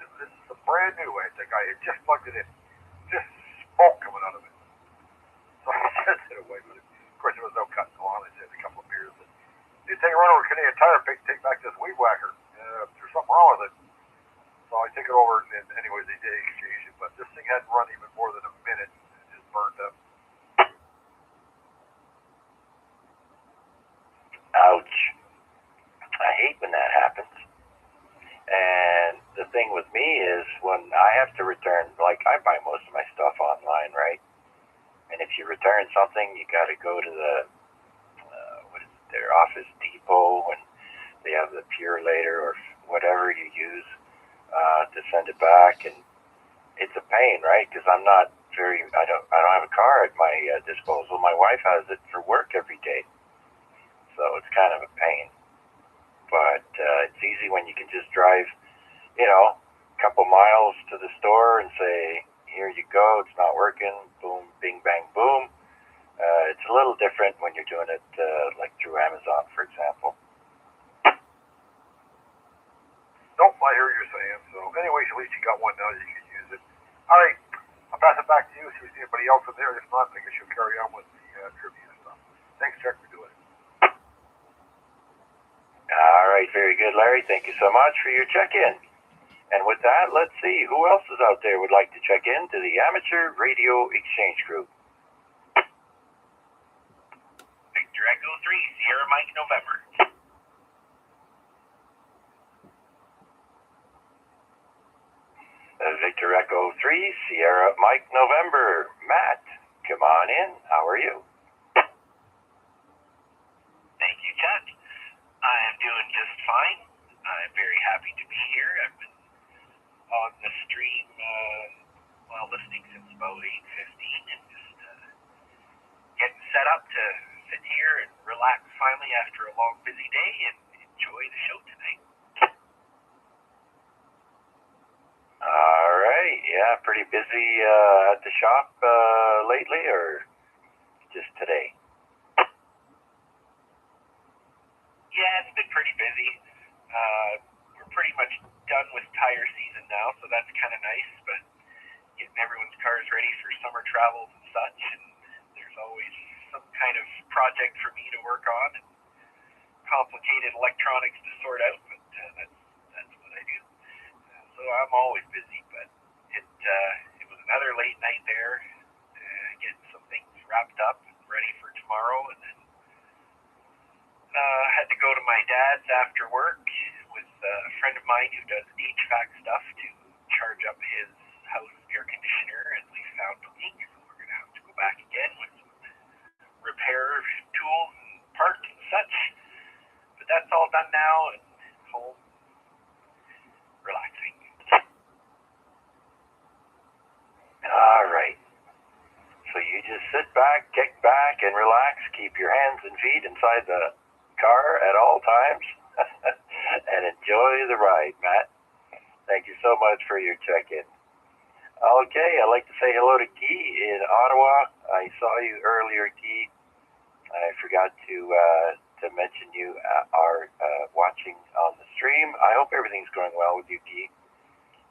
This is a brand new. I think I had just plugged it in. Just smoke coming out of it. So I sent it away with it. Of course, there was no cutting on. I said a couple of beers. You take a run over Canadian Tire, take back this weed whacker. There's something wrong with it. So I take it over, and anyways, they did exchange it. But this thing hadn't run even more than a minute. It just burned up. Ouch. I hate when that happens. And the thing with me is when I have to return, like I buy most of my stuff online, right? And if you return something, you got to go to their Office Depot, and they have the Purelator or whatever you use to send it back, and it's a pain, right? Because I don't have a car at my disposal. My wife has it for work every day, so it's kind of a pain. But it's easy when you can just drive, a couple miles to the store and say, here you go, it's not working, boom, bing, bang, boom. It's a little different when you're doing it like through Amazon, for example. Nope, I hear what you're saying. So anyways, at least you got one now that you can use it. All right, I'll pass it back to you. See if there's anybody else in there. If not, I think I should carry on with the trivia stuff. Thanks, Chuck, for doing it. All right, very good, Larry. Thank you so much for your check-in. And with that, let's see who else is out there would like to check in to the Amateur Radio Exchange Group. Victor Echo 3, Sierra Mike November. Victor Echo 3, Sierra Mike November. Matt, come on in. How are you? Thank you, Chuck. I am doing just fine. I'm very happy to be here. I've been on the stream, listening since about 8:15 and just getting set up to sit here and relax finally after a long, busy day and enjoy the show tonight. All right. Yeah, pretty busy at the shop lately, or just today? Yeah, it's been pretty busy. We're pretty much done with tire season now, so that's kind of nice, but getting everyone's cars ready for summer travels and such, and there's always some kind of project for me to work on and complicated electronics to sort out, but that's what I do. So I'm always busy, but it was another late night there, getting some things wrapped up and ready for tomorrow, and then had to go to my dad's after work with a friend of mine who does HVAC stuff to charge up his house air conditioner, and we found a leak, so we're going to have to go back again with some repair tools and parts and such. But that's all done now, and home, relaxing. All right. So you just sit back, kick back, and relax. Keep your hands and feet inside the car at all times and enjoy the ride, Matt. Thank you so much for your check-in. Okay, I'd like to say hello to Guy in Ottawa. I saw you earlier, Guy. I forgot to mention you are watching on the stream. I hope everything's going well with you, Guy.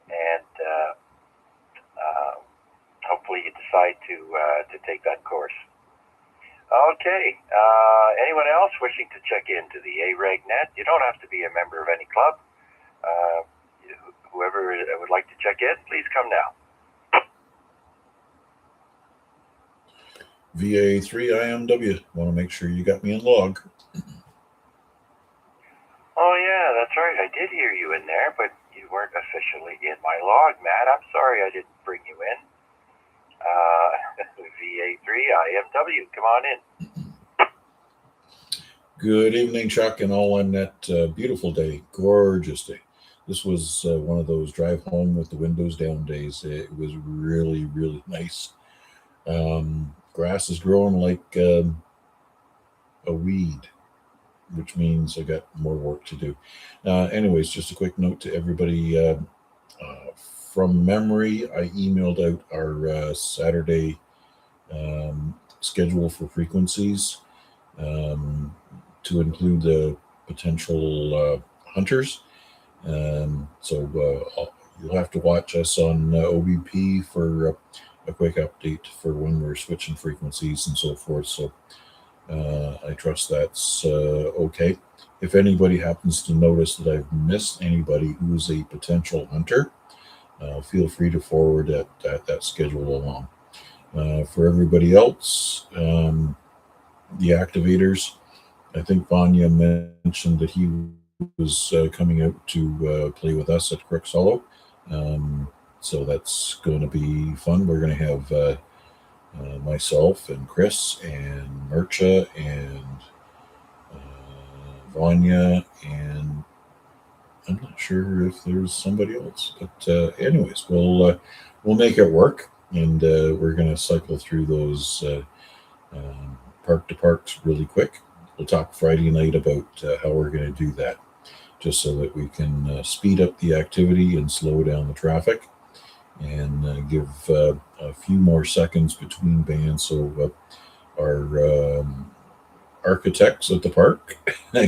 And hopefully you decide to take that course. Okay. Anyone else wishing to check into the AREG net? You don't have to be a member of any club. Whoever would like to check in, please come now. VA3IMW. Want to make sure you got me in log. Oh, yeah, that's right. I did hear you in there, but you weren't officially in my log, Matt. I'm sorry I didn't bring you in. VA3 IMW. Come on in. Good evening, Chuck, and all on that beautiful day, gorgeous day. This was one of those drive home with the windows down days. It was really, really nice. Grass is growing like a weed, which means I got more work to do. Anyways, just a quick note to everybody. From memory, I emailed out our Saturday schedule for frequencies to include the potential hunters. So you'll have to watch us on OBP for a quick update for when we're switching frequencies and so forth. So I trust that's okay. If anybody happens to notice that I've missed anybody who's a potential hunter, feel free to forward that schedule along. For everybody else, the activators, I think Vanya mentioned that he was coming out to play with us at Crooks Hollow. So that's going to be fun. We're going to have myself and Chris and Mircha and Vanya, and I'm not sure if there's somebody else. But anyways, we'll make it work, and we're going to cycle through those park to parks really quick. We'll talk Friday night about how we're going to do that, just so that we can speed up the activity and slow down the traffic, and give a few more seconds between bands so our architects at the park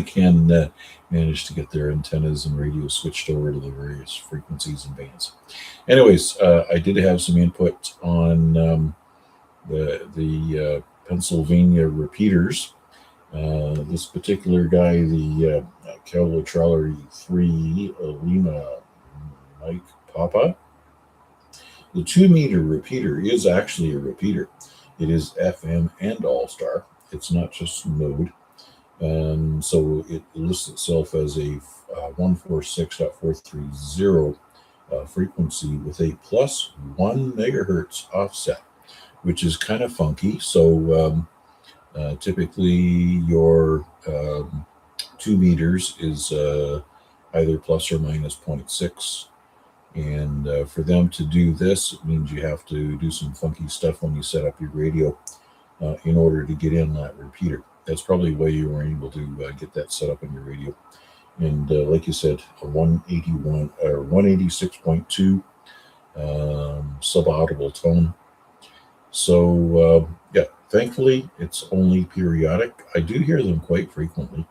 can manage to get their antennas and radios switched over to the various frequencies and bands. Anyways, I did have some input on the Pennsylvania repeaters. This particular guy, the Cowboy Trawler 3 Lima Mike Papa, the 2-meter repeater is actually a repeater. It is FM and All-Star. It's not just mode. So it lists itself as a 146.430 frequency with a plus 1 megahertz offset, which is kind of funky. So typically your 2 meters is either plus or minus 0.6. And for them to do this, it means you have to do some funky stuff when you set up your radio in order to get in that repeater. That's probably why you were able to get that set up in your radio. And like you said, a 181 or 186.2 subaudible tone. So yeah, thankfully it's only periodic. I do hear them quite frequently.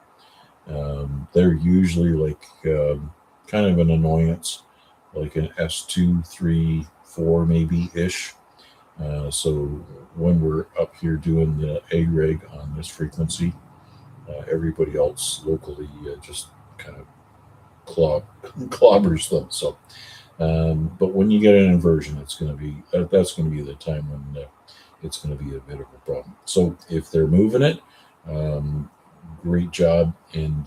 They're usually like kind of an annoyance, like an S2, 3, 4 maybe ish. So when we're up here doing the AREG on this frequency, everybody else locally just kind of clobbers them. So, but when you get an inversion, it's going to be that's going to be the time when it's going to be a bit of a problem. So if they're moving it, great job, and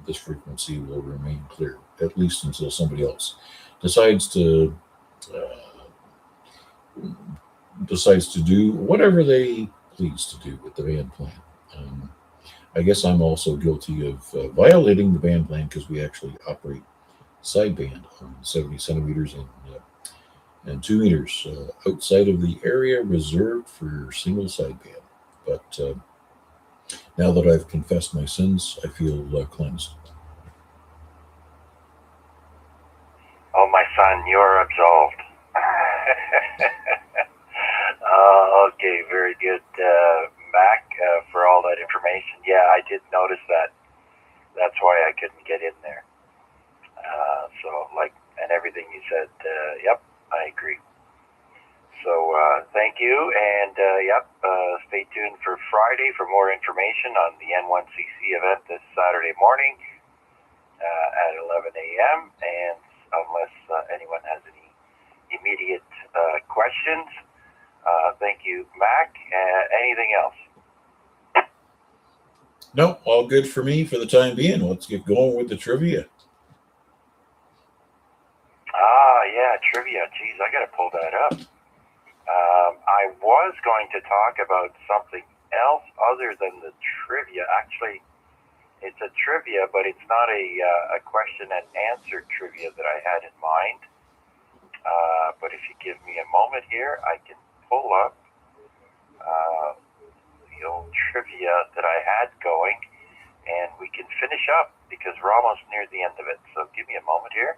this frequency will remain clear, at least until somebody else decides to do whatever they please to do with the band plan. I guess I'm also guilty of violating the band plan because we actually operate sideband on 70 centimeters and 2 meters outside of the area reserved for single sideband. But now that I've confessed my sins, I feel cleansed. Oh, my son, you're absolved. Okay, very good, Mac, for all that information. Yeah, I did notice that. That's why I couldn't get in there. So, and everything you said, yep, I agree. So, thank you, and yep, stay tuned for Friday for more information on the N1CC event this Saturday morning at 11 a.m. And unless anyone has any immediate questions, thank you, Mac. Anything else? No, all good for me for the time being. Let's get going with the trivia. Yeah, trivia. Geez, I got to pull that up. I I was going to talk about something else other than the trivia. Actually, it's a trivia, but it's not a question and answer trivia that I had in mind. But if you give me a moment here, I can pull up the old trivia that I had going, and we can finish up because we're almost near the end of it. So give me a moment here.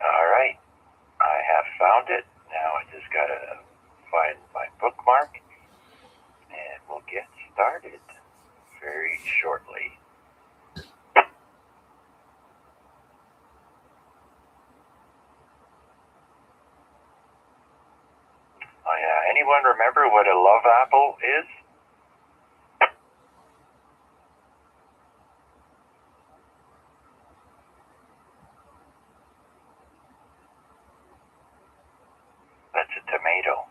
All right, I have found it. Now I just gotta find my bookmark, and we'll get started very shortly. Oh yeah, anyone remember what a love apple is? That's a tomato.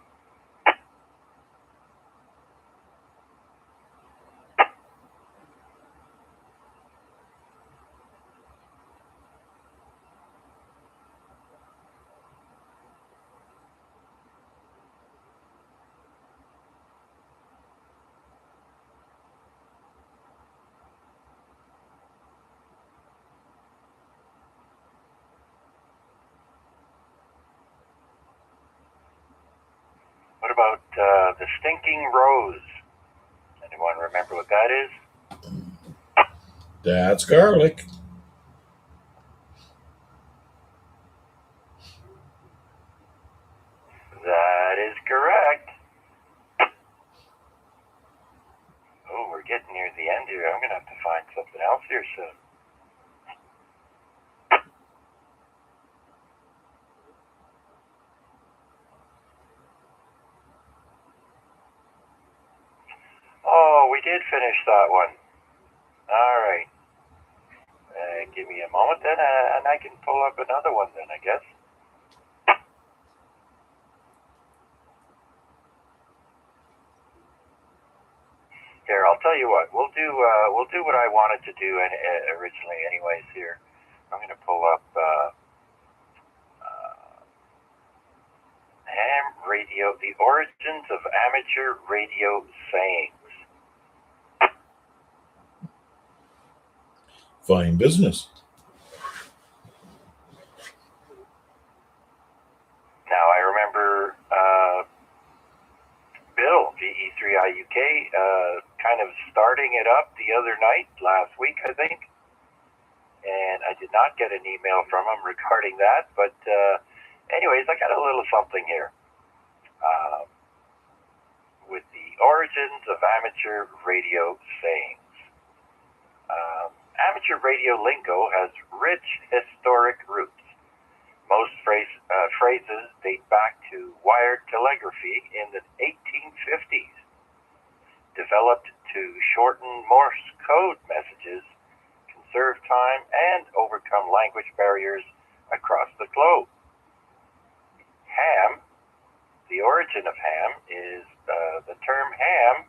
What about the stinking rose? Anyone remember what that is? That's garlic. That is correct. Oh, we're getting near the end here. I'm going to have to find something else here soon. Oh, we did finish that one. All right. Give me a moment then, and I can pull up another one then, I guess. Here, I'll tell you what. We'll do what I wanted to do originally, anyways. Here, I'm going to pull up ham radio, the origins of amateur radio sayings. Fine business. Now I remember Bill, VA3CJZ kind of starting it up the other night, last week, I think. And I did not get an email from him regarding that. But anyways, I got a little something here. With the origins of amateur radio sayings. Amateur radio lingo has rich historic roots. Most phrases date back to wired telegraphy in the 1850s, developed to shorten Morse code messages, conserve time, and overcome language barriers across the globe. Ham, the origin of ham, is the term ham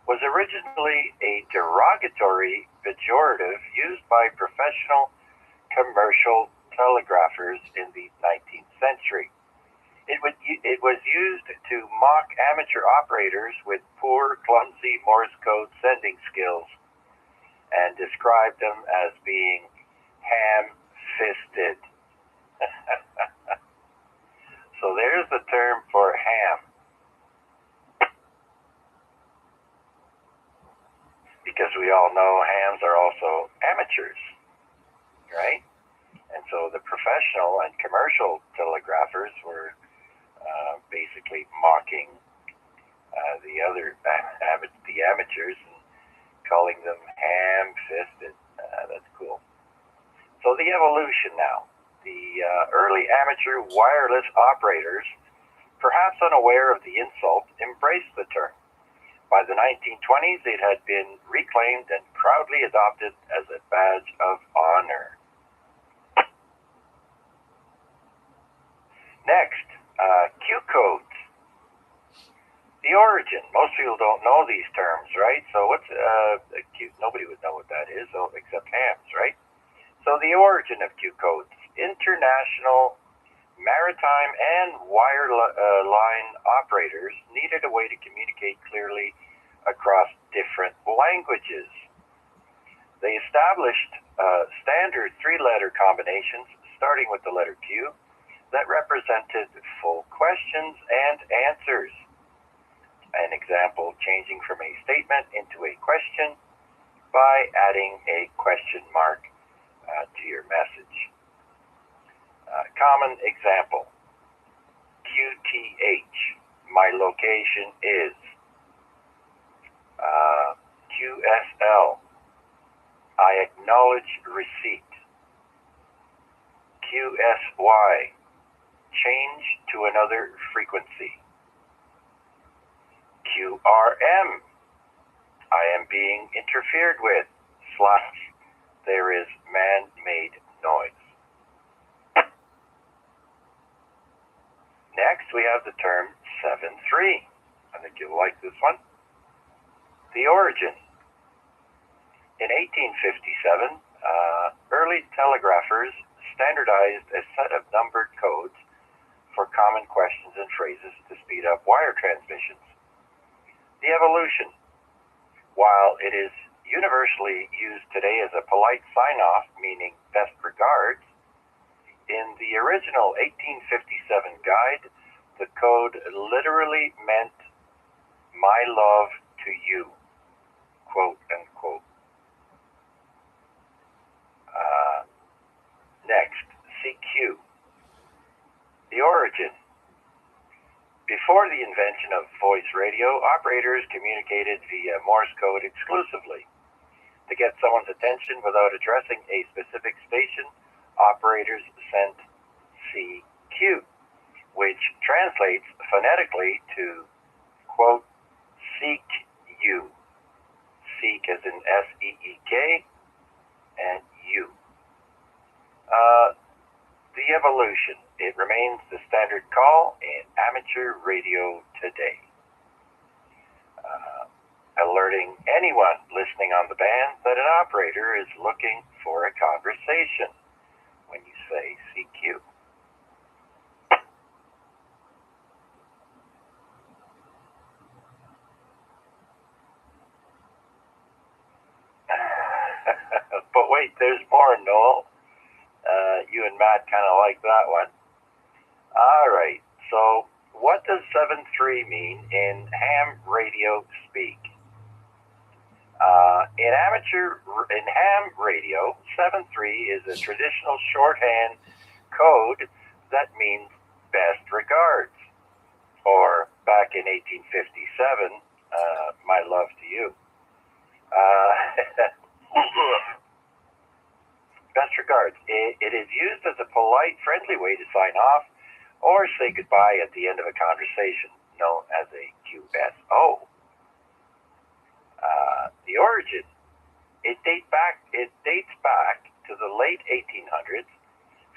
was originally a derogatory pejorative used by professional commercial telegraphers in the 19th century. It was used to mock amateur operators with poor, clumsy Morse code sending skills and describe them as being ham-fisted. So there's the term for ham. Because we all know hams are also amateurs, right? And so the professional and commercial telegraphers were basically mocking the amateurs and calling them ham-fisted. That's cool. So the evolution now. the early amateur wireless operators, perhaps unaware of the insult, embraced the term. By the 1920s, it had been reclaimed and proudly adopted as a badge of honor. Next, Q codes. The origin. Most people don't know these terms, right? So what's Q? Nobody would know what that is, except hams, right? So the origin of Q codes. International maritime and wireline operators needed a way to communicate clearly across different languages. They established standard three-letter combinations, starting with the letter Q, that represented full questions and answers. An example, changing from a statement into a question by adding a question mark to your message. Common example, QTH, my location is. QSL, I acknowledge receipt. QSY, change to another frequency. QRM, I am being interfered with, / there is man-made noise. Next, we have the term 7-3. I think you'll like this one. The origin. In 1857, early telegraphers standardized a set of numbered codes for common questions and phrases to speed up wire transmissions. The evolution. While it is universally used today as a polite sign-off, meaning best regards, in the original 1857 guide, the code literally meant my love to you, quote unquote. Next, CQ. The origin. Before the invention of voice radio, operators communicated via Morse code exclusively. To get someone's attention without addressing a specific station, operators sent CQ, which translates phonetically to, quote, seek you. Seek as in S-E-E-K and you. The evolution. It remains the standard call in amateur radio today. Alerting anyone listening on the band that an operator is looking for a conversation when you say CQ. But wait, there's more, Noel. You and Matt kind of like that one. All right, so what does 7-3 mean in ham radio speak? In ham radio, 7-3 is a traditional shorthand code that means best regards, or back in 1857, my love to you. Best regards. It is used as a polite, friendly way to sign off or say goodbye at the end of a conversation, known as a QSO. The origin. It dates back to the late 1800s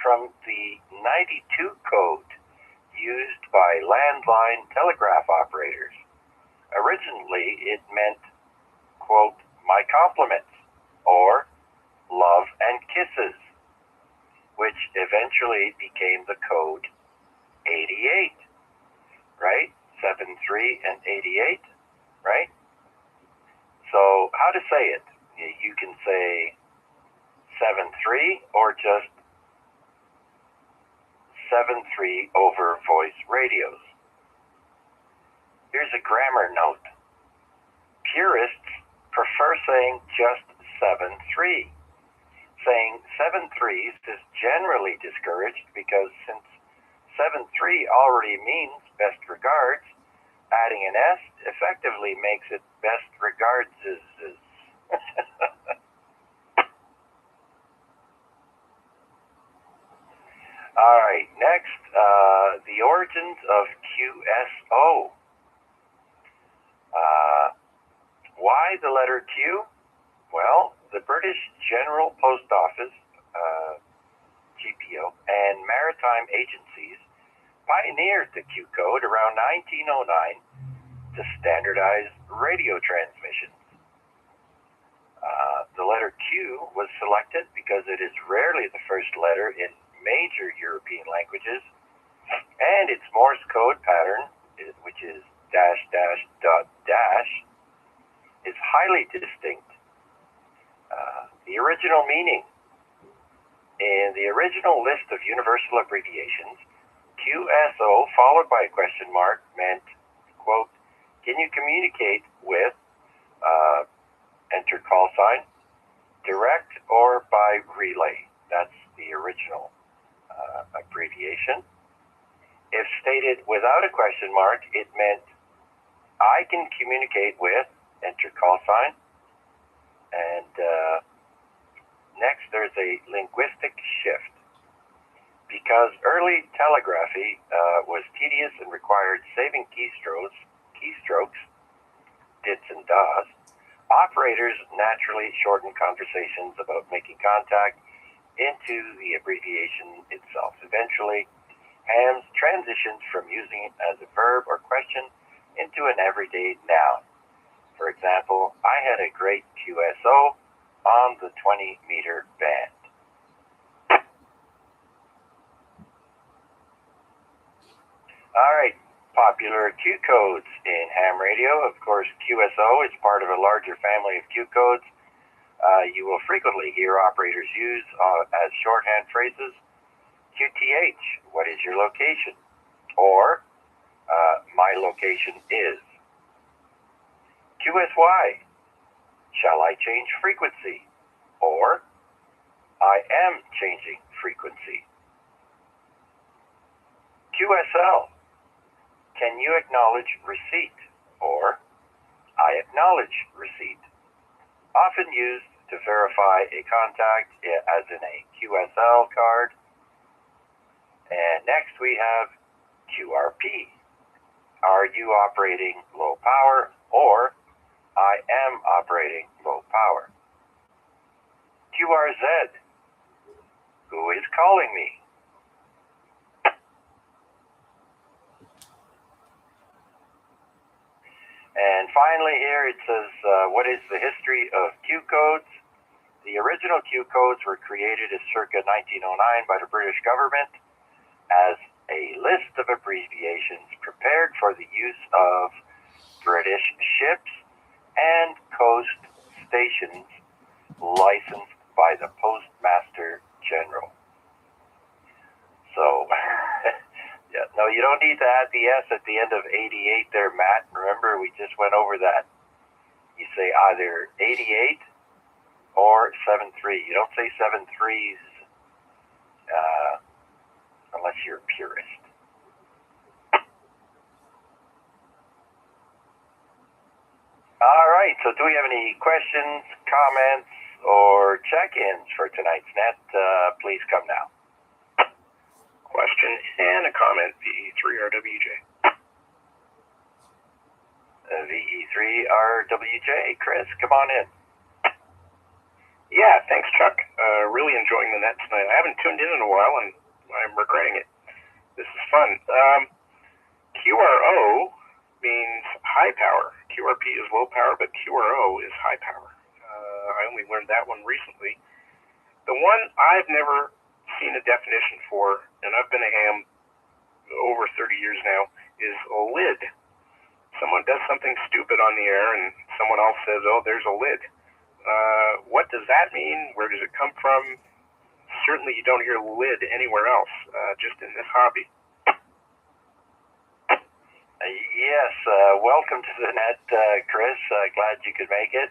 from the 92 code used by landline telegraph operators. Originally, it meant, quote, my compliments, or love and kisses, which eventually became the code 88, right? 7-3 and 88, right? So how to say it? You can say 7-3 or just 7-3 over voice radios. Here's a grammar note. Purists prefer saying just 7-3. Saying 7-3s is generally discouraged because since 7-3 already means best regards, adding an S effectively makes it best regards. All right, next, the origins of QSO. Why the letter Q? Well, the British General Post Office, GPO, and maritime agencies pioneered the Q code around 1909 to standardize radio transmissions. The letter Q was selected because it is rarely the first letter in major European languages, and its Morse code pattern, which is dash dash dot dash, is highly distinct. The original meaning. In the original list of universal abbreviations, QSO followed by a question mark meant, quote, can you communicate with, enter call sign, direct or by relay? That's the original abbreviation. If stated without a question mark, it meant I can communicate with, enter call sign. And next, there's a linguistic shift. Because early telegraphy was tedious and required saving keystrokes, dits and das, operators naturally shortened conversations about making contact into the abbreviation itself. Eventually, hams transitioned from using it as a verb or question into an everyday noun. For example, I had a great QSO on the 20-meter band. All right, popular Q codes in ham radio. Of course, QSO is part of a larger family of Q codes. You will frequently hear operators use as shorthand phrases, QTH, what is your location? Or, my location is. QSY, shall I change frequency? Or, I am changing frequency. QSL, can you acknowledge receipt? Or, I acknowledge receipt. Often used to verify a contact as in a QSL card. And next we have QRP. Are you operating low power? Or, I am operating low power. QRZ, who is calling me? And finally here it says, what is the history of Q codes? The original Q codes were created as circa 1909 by the British government as a list of abbreviations prepared for the use of British ships and coast stations licensed by the Postmaster General. So, yeah, no, you don't need to add the S at the end of 88 there, Matt. Remember, we just went over that. You say either 88 or 73. You don't say 73s unless you're a purist. All right, so do we have any questions, comments, or check-ins for tonight's net? Please come now. Question and a comment, VE3RWJ. VE3RWJ, Chris, come on in. Yeah, thanks, Chuck. Really enjoying the net tonight. I haven't tuned in a while, and I'm regretting it. This is fun. QRO means high power. QRP is low power, but QRO is high power. I only learned that one recently. The one I've never seen a definition for, and I've been a ham over 30 years now, is a lid. Someone does something stupid on the air, and someone else says, oh, there's a lid. What does that mean? Where does it come from? Certainly you don't hear lid anywhere else, just in this hobby. Yes, welcome to the net, Chris. Glad you could make it.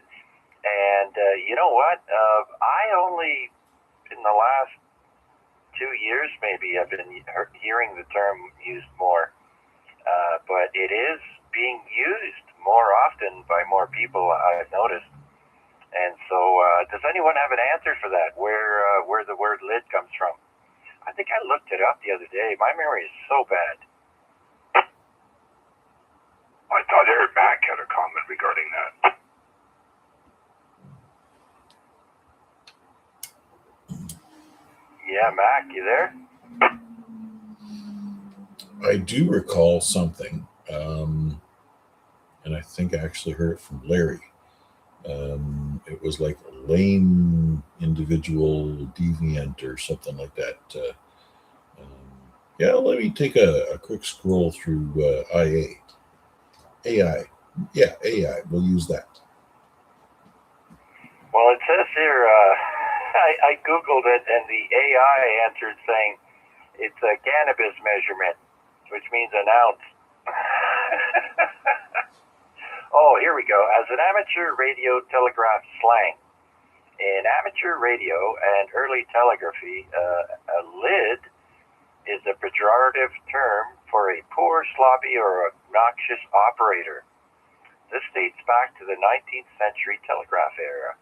And you know what? I only, in the last 2 years maybe, I've been hearing the term used more. But it is being used more often by more people, I've noticed. And so, does anyone have an answer for that? Where the word lid comes from? I think I looked it up the other day. My memory is so bad. I thought Eric Mack had a comment regarding that. Yeah, Mac, you there? I do recall something, and I think I actually heard it from Larry. It was like a lame individual deviant or something like that. Yeah, let me take a quick scroll through IA. AI. Yeah, AI. We'll use that. Well, it says here, I Googled it, and the AI answered saying it's a cannabis measurement, which means an ounce. Oh, here we go. As an amateur radio telegraph slang, in amateur radio and early telegraphy, a lid is a pejorative term for a poor, sloppy, or obnoxious operator. This dates back to the 19th century telegraph era,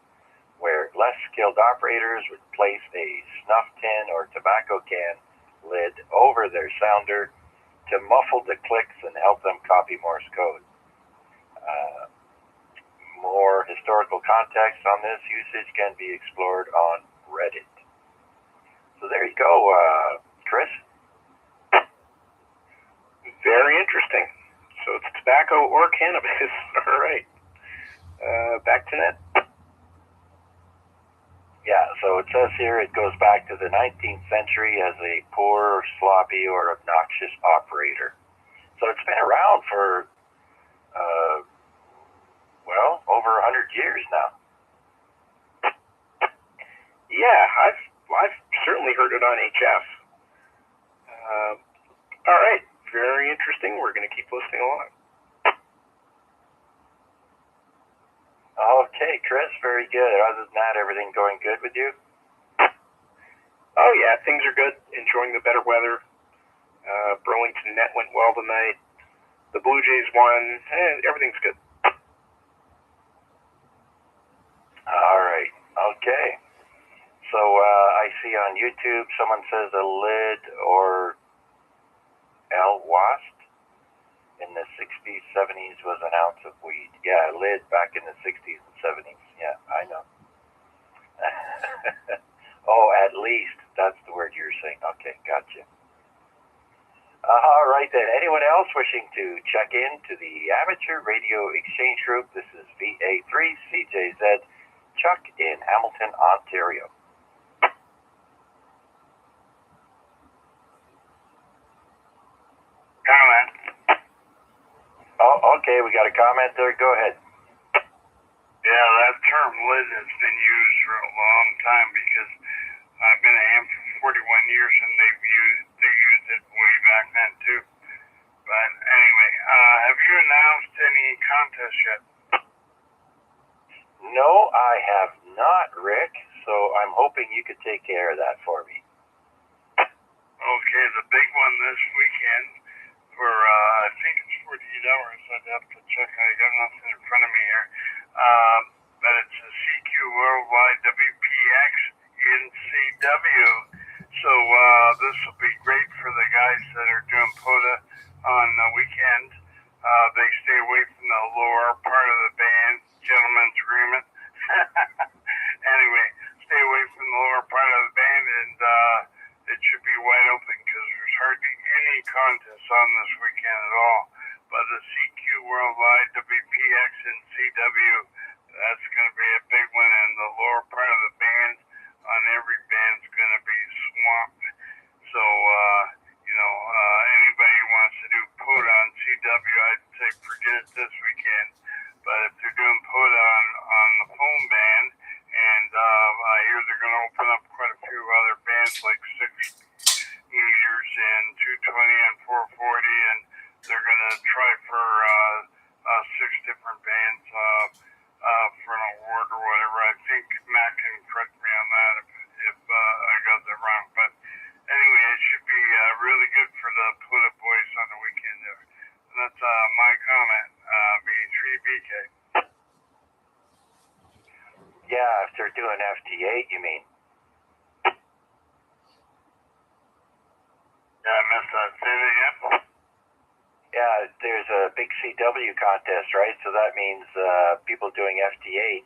where less skilled operators would place a snuff tin or tobacco can lid over their sounder to muffle the clicks and help them copy Morse code. More historical context on this usage can be explored on Reddit. So there you go, Chris. Very interesting. So it's tobacco or cannabis. All right. Back to Ned. Yeah, so it says here it goes back to the 19th century as a poor, sloppy, or obnoxious operator. So it's been around for, over 100 years now. Yeah, I've certainly heard it on HF. All right. Very interesting. We're going to keep listening along. Okay, Chris, very good. Other than that, everything going good with you? Oh, yeah, things are good. Enjoying the better weather. Burlington Net went well tonight. The Blue Jays won. Everything's good. All right. Okay. So I see on YouTube someone says a lid or wasp in the 60s, 70s was an ounce of weed. Yeah, lid back in the 60s and 70s. Yeah, I know. Oh, at least. That's the word you're saying. Okay, gotcha. All right then. Anyone else wishing to check in to the Amateur Radio Exchange Group? This is VA3CJZ, Chuck in Hamilton, Ontario. Comment. Oh, okay. We got a comment there. Go ahead. Yeah, that term lid has been used for a long time because I've been a ham for 41 years and they used it way back then too. But anyway, have you announced any contests yet? No, I have not, Rick. So I'm hoping you could take care of that for me. Okay, the big one this weekend for I think it's 48 hours. I'd have to check. I got nothing in front of me here. But it's a CQ Worldwide WPX in CW. So this will be great for the guys that are doing POTA on the weekend. They stay away from the lower part of the band, gentleman's agreement. Anyway, stay away from the lower part of the band, and it should be wide open because there's hardly any contests on this weekend at all. But the CQ Worldwide WPX and CW, that's going to be a big one, and the lower part of the band on every band's going to be swamped. So, anybody who wants to do POTA on CW, I'd say forget it this weekend. But if they're doing POTA on the phone band, and I hear they're going to open up quite a few other bands like 6 meters and 220 and 440, and they're going to try for 6 different bands for an award or whatever. I think Matt can correct me on that if I got that wrong. But anyway, it should be really good for the POTA boys on the weekend there. And that's my comment, V3BK. Yeah, if they're doing FT8, you mean? say that again? Yeah, there's a big CW contest, right? So that means people doing FT8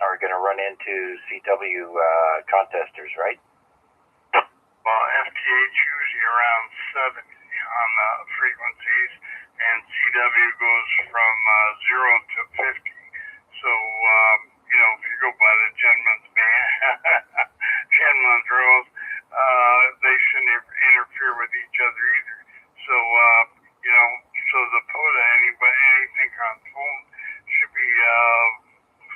are going to run into CW contesters, right? Well, FT8's usually around 70 on the frequencies, and CW goes from 0 to 50. So, if you go by the gentleman's rules, they shouldn't interfere with each other either. So, so the POTA, anything on phone should be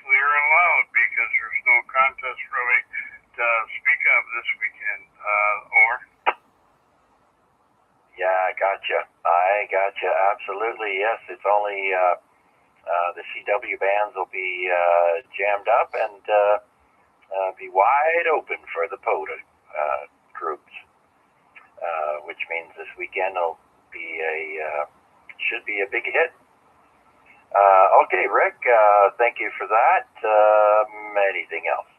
clear and loud because there's no contest really to speak of this weekend. Over. Yeah, I gotcha. Absolutely, yes. It's only the CW bands will be jammed up and be wide open for the POTA groups, which means this weekend will be should be a big hit. Okay, Rick, thank you for that. Anything else?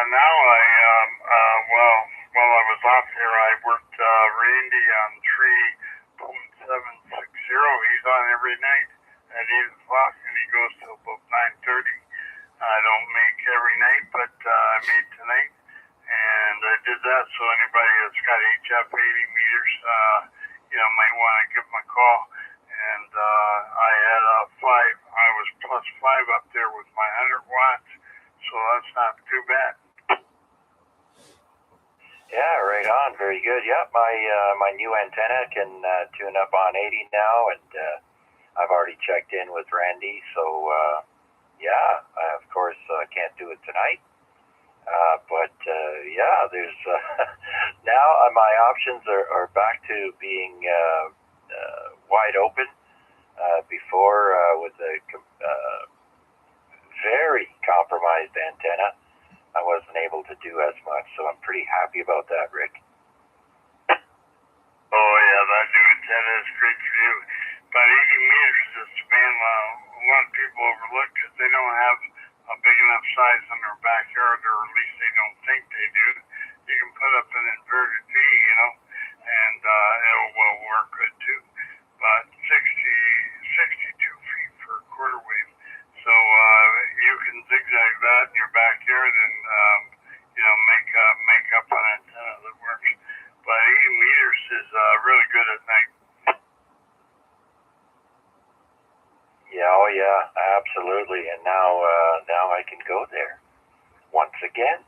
Now while I was off here, I worked Randy on 3760. He's on every night at 8 o'clock, and he goes till about 9:30. I don't make every night, but I made tonight, and I did that. So anybody that's got HF 80 meters, might want to give him a call. And I had 5. I was plus 5 up there with my 100 watts, so that's not too bad. Yeah, right on. Very good. Yeah, my new antenna can tune up on 80 now, and I've already checked in with Randy. So I of course can't do it tonight. But there's now my options are back to being wide open. Before with a very compromised antenna, I wasn't able to do as much, so I'm pretty happy about that, Rick. Oh yeah, that new antenna is great for you. About 80 meters is a span a lot of people overlook because they don't have a big enough size in their backyard, or at least they don't think they do. You can put up an inverted V, and it will work good too. But 62 feet for a quarter wave. So you can zigzag that in your backyard and make up an antenna that works. But 80 meters is really good at night. Yeah, absolutely. And now I can go there once again.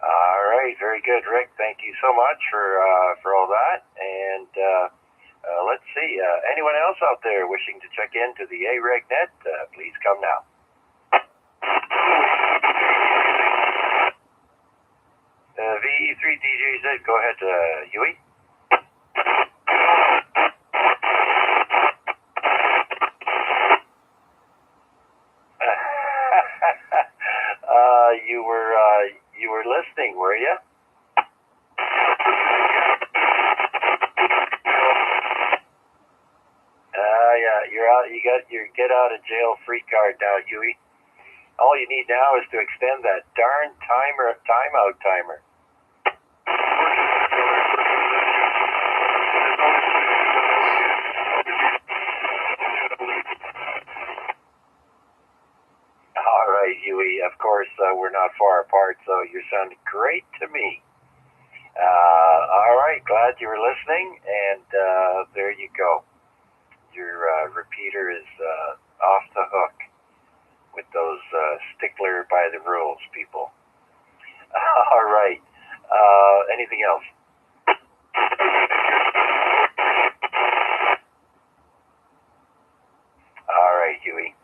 All right, very good, Rick. Thank you so much for all that. And let's see. Anyone else out there wishing to check into the AREG net? Please come now. VA3CJZ, go ahead, Huey. You were listening, were you? You're out. You got your get out of jail free card now, Huey. All you need now is to extend that darn timeout timer. All right, Huey. Of course, we're not far apart, so you're sounding great to me. All right, glad you were listening, and there you go. Your repeater is off the hook with those stickler by the rules people. All right. Anything else? All right, Huey.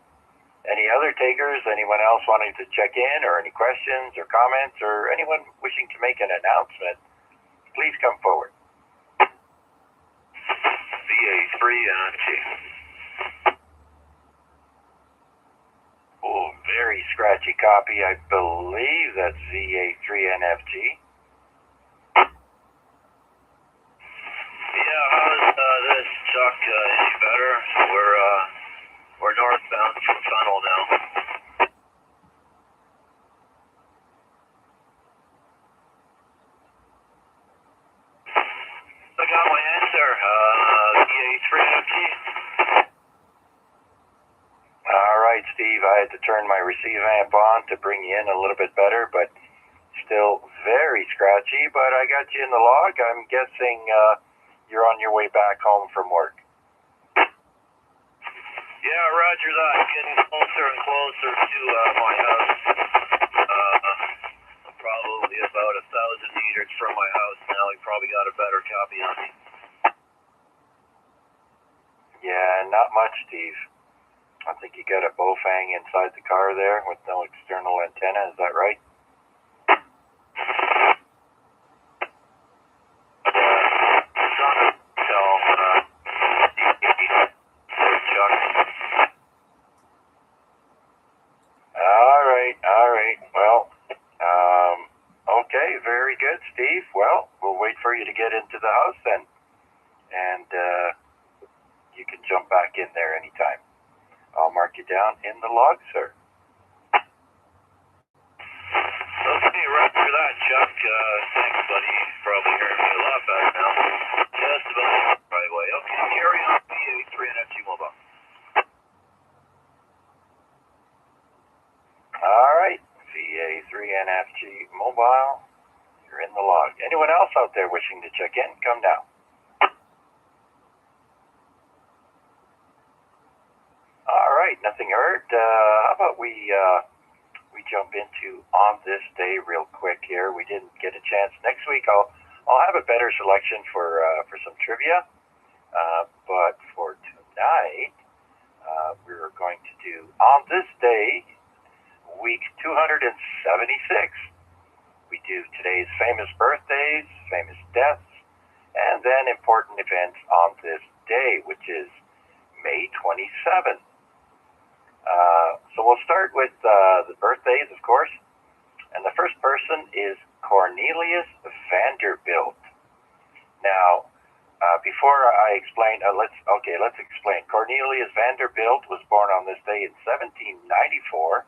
Any other takers? Anyone else wanting to check in, or any questions or comments, or anyone wishing to make an announcement? Please come forward. VA3CJZ. Oh, very scratchy copy. I believe that's VA3NFG. Yeah, how's this, Chuck? Any better? We're northbound from Funnel now. Steve. I had to turn my receive amp on to bring you in a little bit better, but still very scratchy. But I got you in the log. I'm guessing you're on your way back home from work. Yeah, roger that. Getting closer and closer to my house. I'm probably about 1,000 meters from my house now. You probably got a better copy on me. Yeah, not much, Steve. I think you got a Bofang inside the car there with no external antenna. Is that right? All right. Well, okay, very good, Steve. Well, we'll wait for you to get into the house then, and you can jump back in there anytime. I'll mark you down in the log, sir. Okay, right for that, Chuck. Thanks, buddy. Probably hearing me a lot better now. Just about right away. Okay, carry on. VA3 Mobile. All right, VA3 Mobile. You're in the log. Anyone else out there wishing to check in? Come down. All right, nothing heard. How about we jump into On This Day real quick here. We didn't get a chance. Next week I'll have a better selection for some trivia. But for tonight, we're going to do On This Day, week 276. We do today's famous birthdays, famous deaths, and then important events on this day, which is May 27th. So we'll start with the birthdays, of course. And the first person is Cornelius Vanderbilt. Now, before I explain, let's explain. Cornelius Vanderbilt was born on this day in 1794,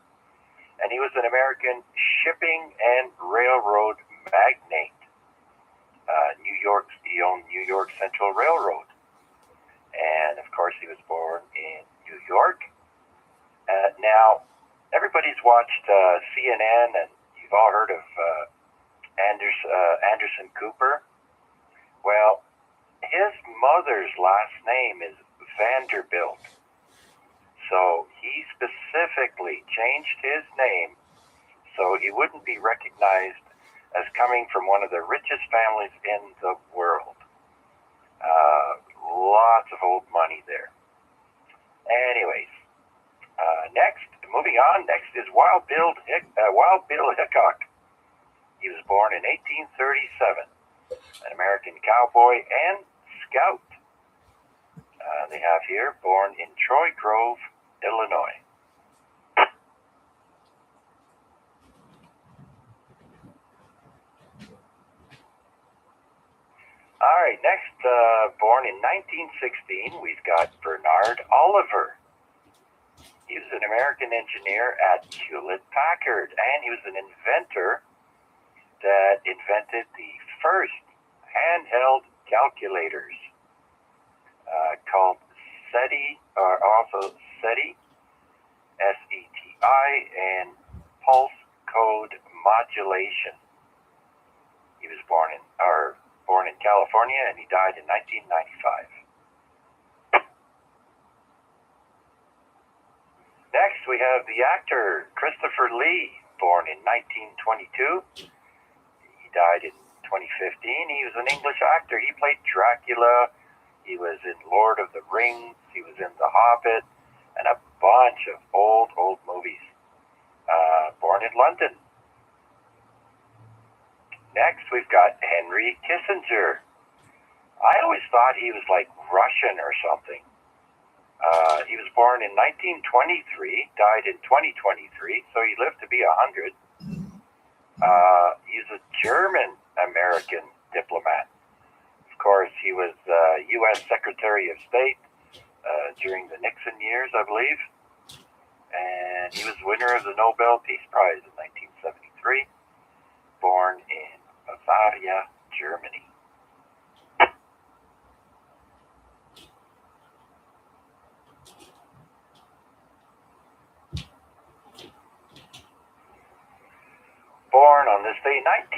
and he was an American shipping and railroad magnate. He owned New York Central Railroad, and of course, he was born in New York. Now, everybody's watched CNN, and you've all heard of Anderson Cooper. Well, his mother's last name is Vanderbilt. So he specifically changed his name so he wouldn't be recognized as coming from one of the richest families in the world. Lots of old money there. Anyways, moving on, next is Wild Bill Hickok. He was born in 1837, an American cowboy and scout. They have here, born in Troy Grove, Illinois. All right, next, born in 1916, we've got Bernard Oliver. He was an American engineer at Hewlett-Packard, and he was an inventor that invented the first handheld calculators called SETI, or also SETI, SETI, and pulse code modulation. He was born in California, and he died in 1995. Next, we have the actor Christopher Lee, born in 1922. He died in 2015. He was an English actor. He played Dracula. He was in Lord of the Rings. He was in The Hobbit, and a bunch of old movies. Born in London. Next, we've got Henry Kissinger. I always thought he was like Russian or something. He was born in 1923, died in 2023, so he lived to be 100. He's a German-American diplomat. Of course, he was U.S. Secretary of State during the Nixon years, I believe. And he was winner of the Nobel Peace Prize in 1973, born in Bavaria, Germany.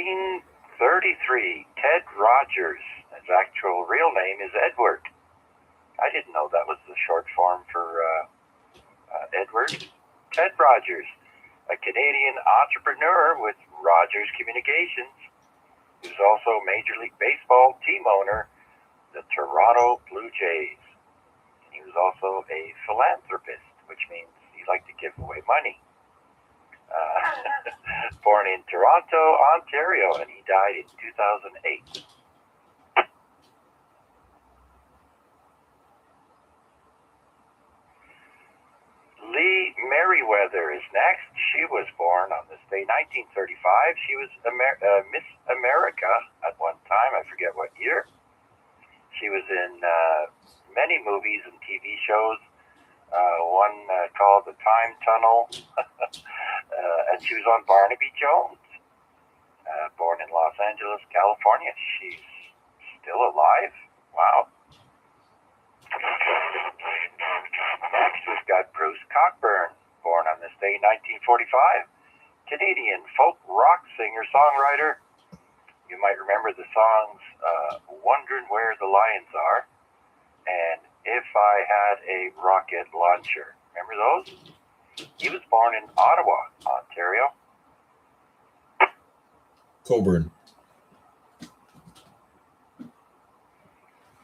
1933, Ted Rogers. His actual real name is Edward. I didn't know that was the short form for Edward. Ted Rogers, a Canadian entrepreneur with Rogers Communications, who's also Major League Baseball team owner, the Toronto Blue Jays. He was also a philanthropist, which means he liked to give away money. Born in Toronto, Ontario, and he died in 2008. Lee Merriweather is next. She was born on this day, 1935. She was Miss America at one time. I forget what year. She was in many movies and TV shows. One called The Time Tunnel. And she was on Barnaby Jones. Born in Los Angeles, California. She's still alive. Wow. Next, we've got Bruce Cockburn, born on this day, 1945. Canadian folk rock singer-songwriter. You might remember the songs Wondering Where the Lions Are and If I Had a Rocket Launcher. Remember those? He was born in Ottawa, Ontario. Coburn.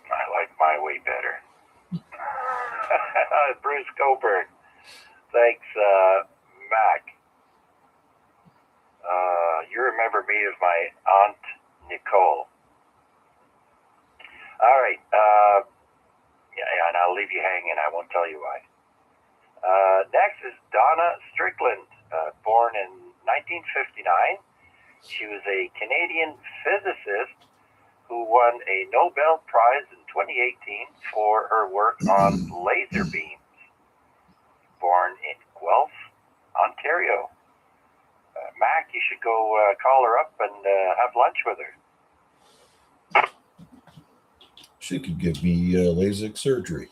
I like my way better. Bruce Coburn. Thanks, Mac. You remember me as my Aunt Nicole. All right. Yeah, and I'll leave you hanging. I won't tell you why. Next is Donna Strickland, born in 1959. She was a Canadian physicist who won a Nobel Prize in 2018 for her work on laser beams. Born in Guelph, Ontario. Mac, you should go call her up and have lunch with her. She could give me LASIK surgery.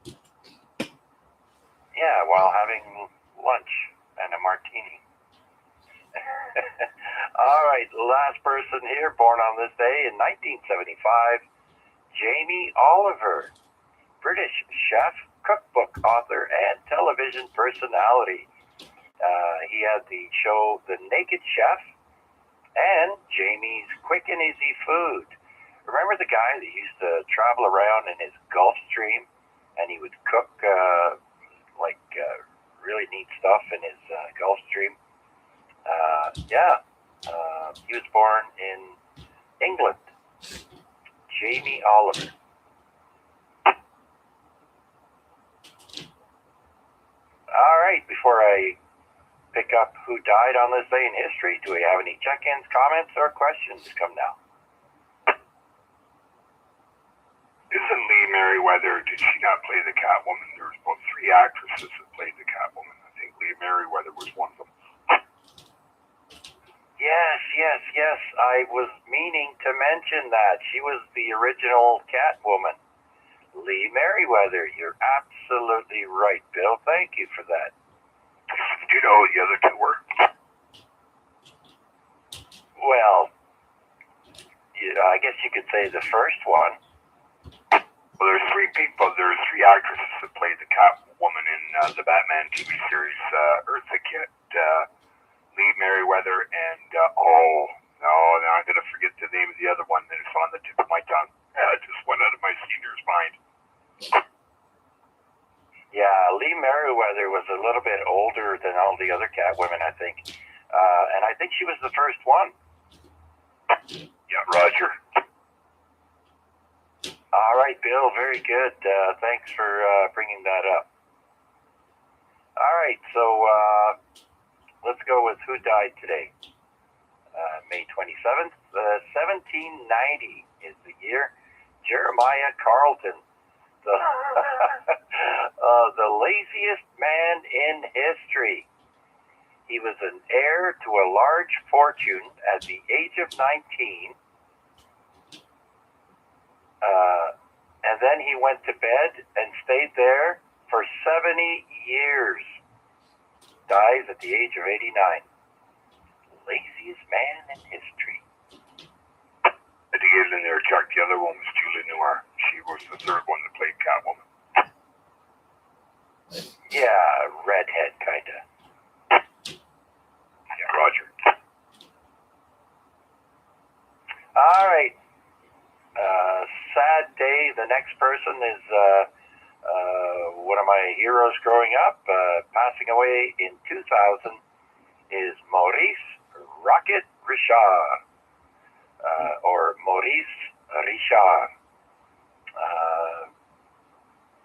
Yeah, while having lunch and a martini. All right, last person here, born on this day in 1975, Jamie Oliver, British chef, cookbook author, and television personality. He had the show The Naked Chef and Jamie's Quick and Easy Food. Remember the guy that used to travel around in his Gulfstream and he would cook really neat stuff in his Gulfstream? He was born in England. Jamie Oliver. All right, before I pick up who died on this day in history, do we have any check-ins, comments, or questions? Come now. Isn't Lee Merriweather, did she not play the Catwoman? There was about 3 actresses that played the Catwoman. I think Lee Merriweather was one of them. Yes. I was meaning to mention that. She was the original Catwoman. Lee Merriweather, you're absolutely right, Bill. Thank you for that. Do you know who the other 2 were? Well, I guess you could say the first one. Well, there's 3 people. There's 3 actresses that played the Catwoman in the Batman TV series. Eartha Kitt, Lee Merriweather, and now I'm going to forget the name of the other one that is on the tip of my tongue. It just went out of my senior's mind. Yeah, Lee Merriweather was a little bit older than all the other Catwomen, I think. And I think she was the first one. Yeah, Roger. All right, Bill, very good. Thanks for bringing that up. All right, so let's go with who died today. May 27th, 1790 is the year. Jeremiah Carleton, the laziest man in history. He was an heir to a large fortune at the age of 19. And then he went to bed and stayed there for 70 years. Dies at the age of 89. Laziest man in history. other one was Julie Newar. She was the third one that played Catwoman. Yeah, redhead, kinda. Yeah, Roger. All right. Sad day. The next person is one of my heroes growing up, passing away in 2000, is Maurice Rocket Richard, or Maurice Richard.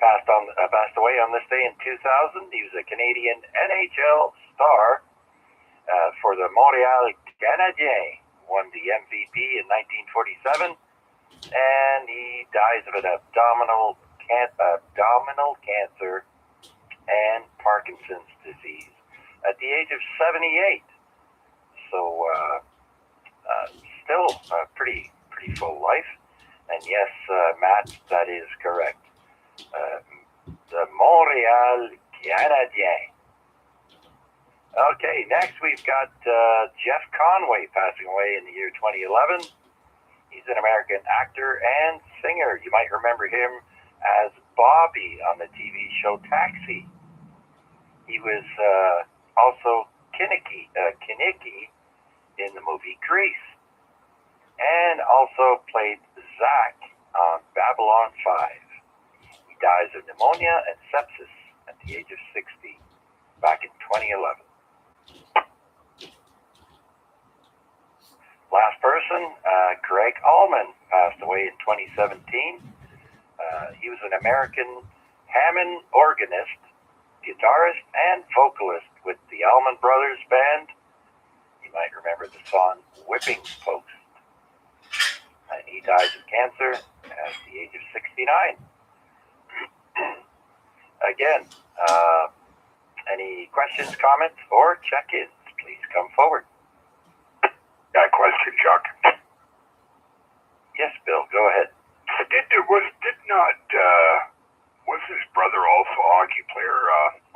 Passed away on this day in 2000. He was a Canadian NHL star for the Montreal Canadiens. Won the MVP in 1947, and he dies of an abdominal cancer and Parkinson's disease at the age of 78. So still a pretty full life. And yes, Matt, that is correct. The Montreal Canadiens. Okay, next we've got Jeff Conway passing away in the year 2011. He's an American actor and singer. You might remember him as Bobby on the TV show Taxi. He was also Kinnicky in the movie Grease, and also played Zach on Babylon 5. He dies of pneumonia and sepsis at the age of 60 back in 2011. Last person, Greg Allman, passed away in 2017. He was an American Hammond organist, guitarist, and vocalist with the Allman Brothers Band. You might remember the song Whipping Post. And he died of cancer at the age of 69. Again, any questions, comments, or check-ins, please come forward. That question, Chuck. Yes, Bill, go ahead. Was his brother also a hockey player,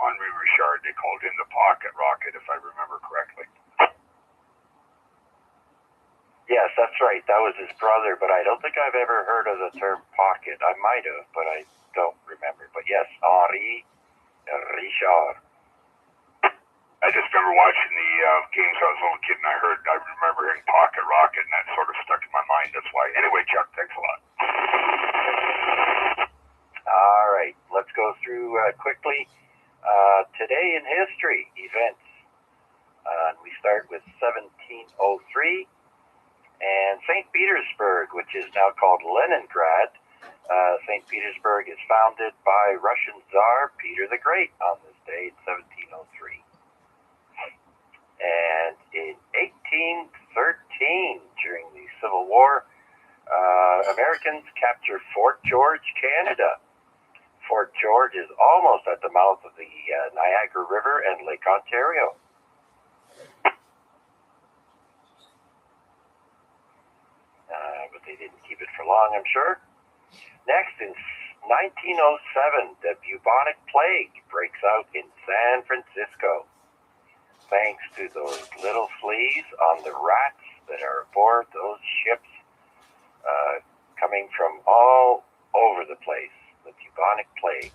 Henri Richard? They called him the Pocket Rocket, if I remember correctly. Yes, that's right. That was his brother, but I don't think I've ever heard of the term pocket. I might have, but I don't remember. But yes, Henri Richard. I just remember watching the games when I was a little kid, and I remember hearing Pocket Rocket, and that sort of stuck in my mind. That's why. Anyway, Chuck, thanks a lot. All right, let's go through quickly today in history events. We start with 1703 and St. Petersburg, which is now called Leningrad. St. Petersburg is founded by Russian Tsar Peter the Great on this day in 1703. And in 1813, during the Civil War, Americans captured Fort George, Canada. Fort George is almost at the mouth of the Niagara River and Lake Ontario. But they didn't keep it for long, I'm sure. Next, in 1907, the bubonic plague breaks out in San Francisco. Thanks to those little fleas on the rats that are aboard those ships coming from all over the place, the bubonic plague.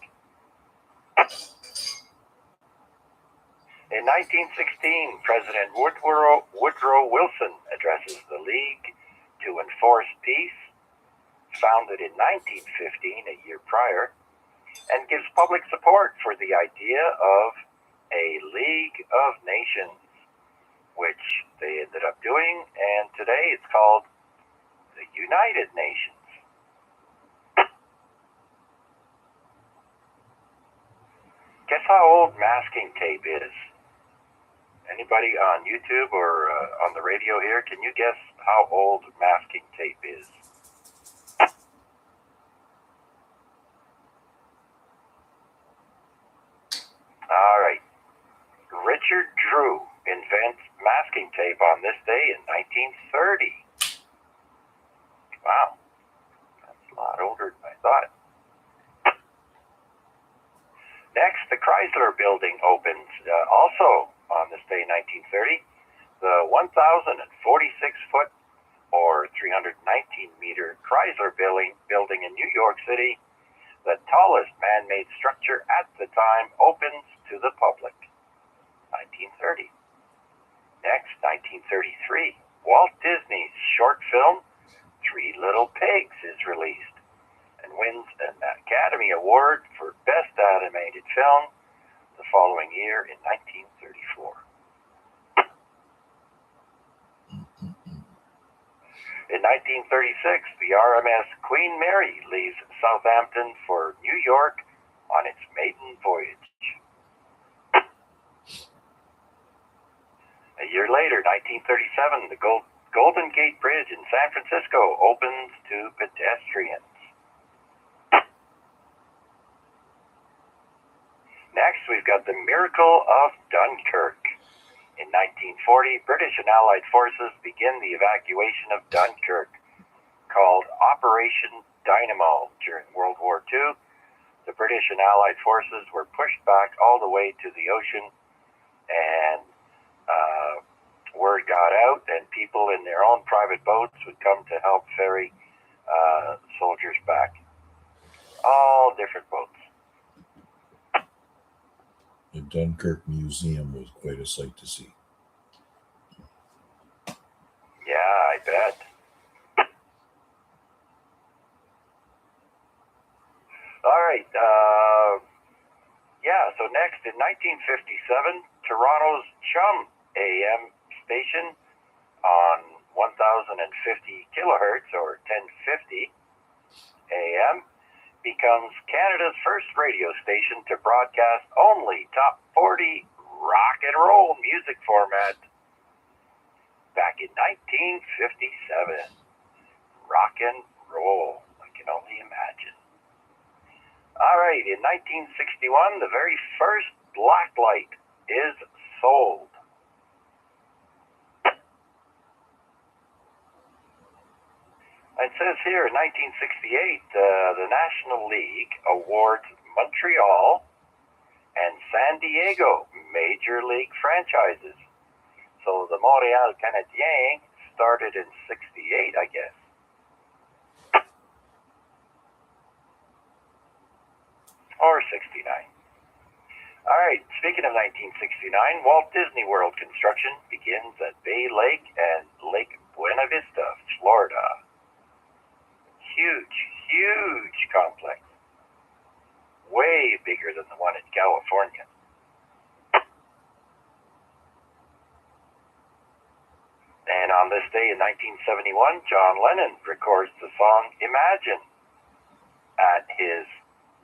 In 1916, President Woodrow Wilson addresses the League to Enforce Peace, founded in 1915, a year prior, and gives public support for the idea of a League of Nations, which they ended up doing, and today it's called the United Nations. Guess how old masking tape is? Anybody on YouTube or on the radio here, can you guess how old masking tape is? All right. Richard Drew invents masking tape on this day in 1930. Wow. That's a lot older than I thought. Next, the Chrysler Building opens also on this day, 1930. The 1,046-foot or 319-meter Chrysler building in New York City, the tallest man-made structure at the time, opens to the public. 1930. Next, 1933, Walt Disney's short film, Three Little Pigs, is released and wins an Academy Award for Best Animated Film the following year in 1934. In 1936, the RMS Queen Mary leaves Southampton for New York on its maiden voyage. A year later, 1937, the Golden Gate Bridge in San Francisco opens to pedestrians. Next, we've got the Miracle of Dunkirk. In 1940, British and Allied forces begin the evacuation of Dunkirk, called Operation Dynamo. During World War II, the British and Allied forces were pushed back all the way to the ocean, and word got out, and people in their own private boats would come to help ferry soldiers back. All different boats. The Dunkirk Museum was quite a sight to see. Yeah, I bet. All right. So next, in 1957, Toronto's Chum AM station on 1050 kilohertz, or 1050 AM, becomes Canada's first radio station to broadcast only top 40 rock and roll music format. Back in 1957. Rock and roll. I can only imagine. All right, in 1961, the very first blacklight is sold. It says here in 1968, the National League awards Montreal and San Diego Major League franchises. So the Montréal Canadiens started in 68, I guess. Or 69. All right, speaking of 1969, Walt Disney World construction begins at Bay Lake and Lake Buena Vista, Florida. Huge complex. Way bigger than the one in California. And on this day in 1971, John Lennon records the song Imagine at his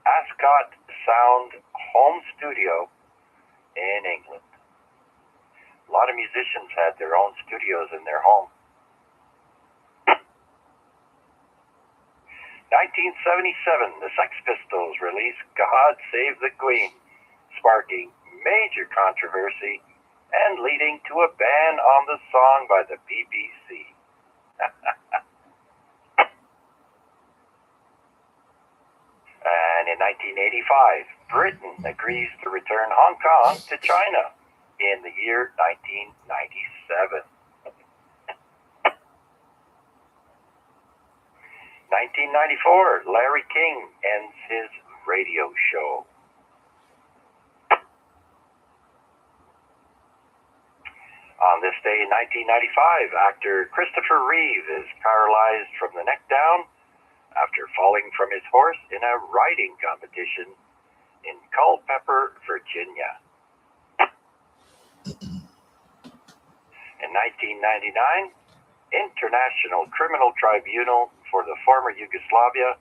Ascot Sound home studio in England. A lot of musicians had their own studios in their home. 1977, the Sex Pistols released God Save the Queen, sparking major controversy and leading to a ban on the song by the BBC. And in 1985, Britain agrees to return Hong Kong to China in the year 1997. 1994, Larry King ends his radio show. On this day in 1995, actor Christopher Reeve is paralyzed from the neck down after falling from his horse in a riding competition in Culpeper, Virginia. In 1999, International Criminal Tribunal for the former Yugoslavia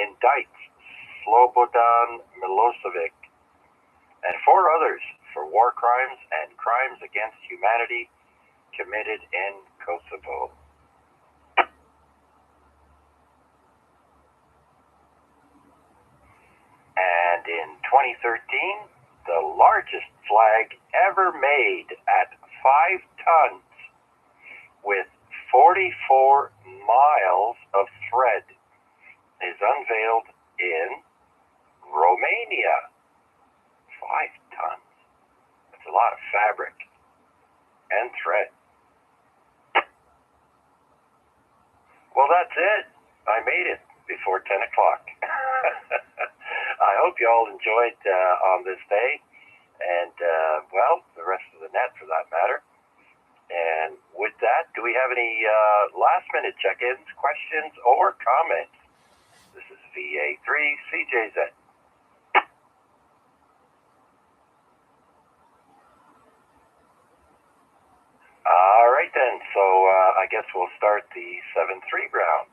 indicts Slobodan Milosevic and 4 others for war crimes and crimes against humanity committed in Kosovo. And in 2013, the largest flag ever made at 5 tons with 44 miles of thread is unveiled in Romania. 5 tons. That's a lot of fabric and thread. Well, that's it. I made it before 10 o'clock. I hope you all enjoyed on this day, and, well, the rest of the net for that matter. And with that, do we have any last-minute check-ins, questions, or comments? This is VA3CJZ. All right, then. So I guess we'll start the 7-3 round.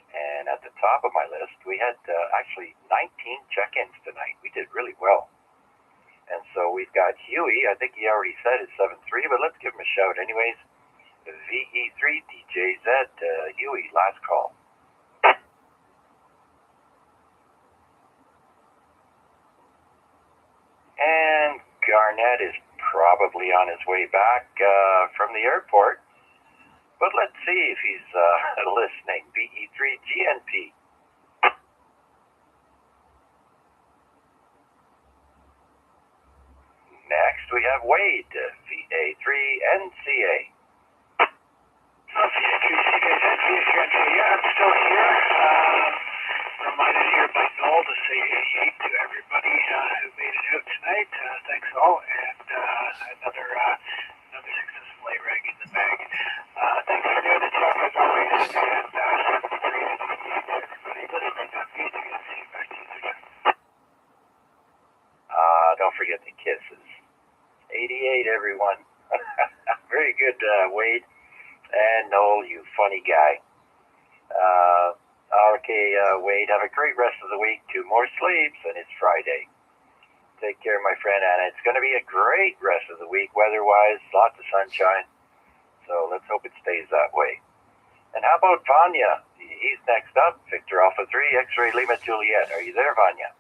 And at the top of my list, we had actually 19 check-ins tonight. We did really well. And so we've got Huey. I think he already said it's 7-3, but let's give him a shout anyways. VA3CJZ, Huey, last call. And Garnett is probably on his way back from the airport. But let's see if he's listening. VE3GNP. Next, we have Wade, VA3NCA. VA3CJZ, yeah, I'm still here. Reminded here by Noel to say hey to everybody who made it out tonight. Thanks all, and another successful AREG in the bag. Thanks for doing it, Chuck, as always, and everybody listening on VA3NC. Back to you, Chuck. Don't forget the kisses. 88, everyone. Very good, Wade. And Noel, you funny guy. Okay, Wade, have a great rest of the week. 2 more sleeps, and it's Friday. Take care, my friend, and it's going to be a great rest of the week, weather-wise, lots of sunshine. So let's hope it stays that way. And how about Vanya? He's next up. Victor Alpha 3, X-Ray Lima Juliet. Are you there, Vanya?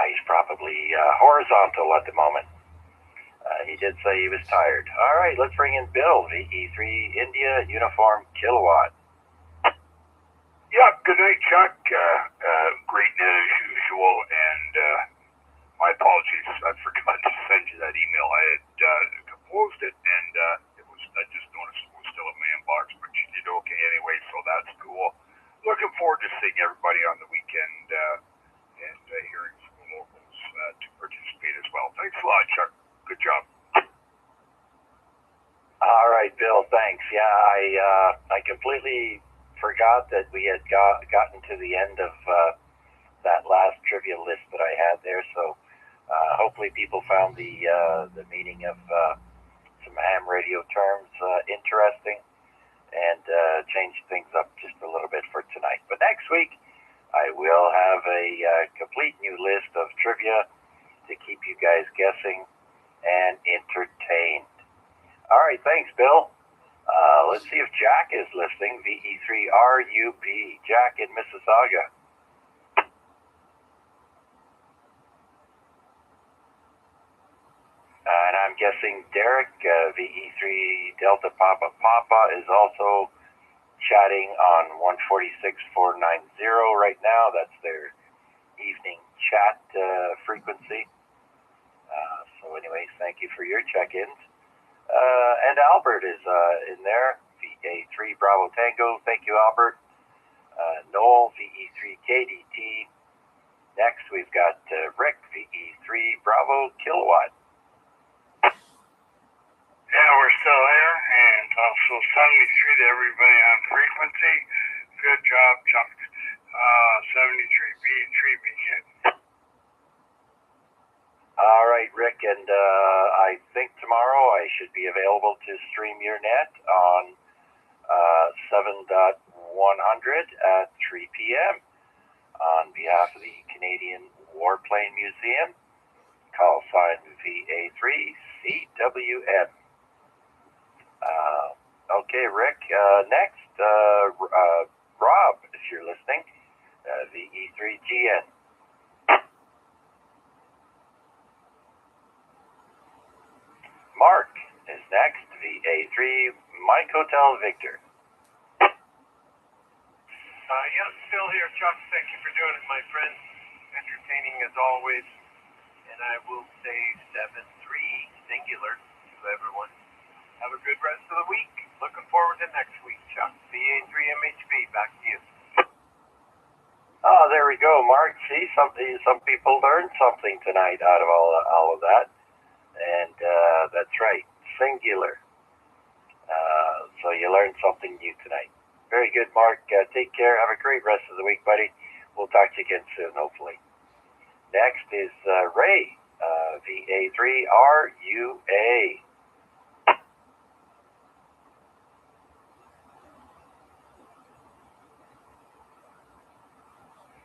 He's probably horizontal at the moment. He did say he was tired. All right, let's bring in Bill, VE3 India Uniform Kilowatt. Yeah, good night, Chuck. Great net as usual, and my apologies. I forgot to send you that email. I had composed it, and I just noticed it was still in my inbox, but you did okay anyway, so that's cool. Looking forward to seeing everybody on the weekend and hearing from the locals to participate as well. Thanks a lot, Chuck. Good job. All right, Bill, thanks. Yeah, I completely forgot that we had gotten to the end of that last trivia list that I had there. So hopefully people found the meaning of some ham radio terms interesting and changed things up just a little bit for tonight. But next week, I will have a complete new list of trivia to keep you guys guessing and entertained. All right, thanks, Bill. Let's see if Jack is listening. VE3RUB, Jack in Mississauga. And I'm guessing Derek, VE3 Delta Papa Papa, is also chatting on 146.490 right now. That's their evening chat frequency. So anyways, thank you for your check-ins. And Albert is in there, VA3 Bravo Tango. Thank you, Albert. Noel, VE3KDT. Next, we've got Rick, VE3 Bravo Kilowatt. Yeah, we're still here, and also 73 to everybody on frequency. Good job, Chuck. 73, V3, BK. All right, Rick, and I think tomorrow I should be available to stream your net on 7.100 at 3 p.m. on behalf of the Canadian Warplane Museum. Call sign VA3CWM. Okay, Rick, next, Rob, if you're listening, VE3GN. Mark is next, VA3 Mike Hotel Victor. Yeah, still here, Chuck. Thank you for doing it, my friend. Entertaining as always. And I will say 7-3 singular. everyone. Have a good rest of the week. Looking forward to next week, Chuck. VA3MHP, back to you. Oh, there we go, Mark. See, some people learned something tonight out of all of that, and that's right, singular. So you learned something new tonight. Very good, Mark. Take care. Have a great rest of the week, buddy. We'll talk to you again soon, hopefully. Next is Ray, VA3RUA.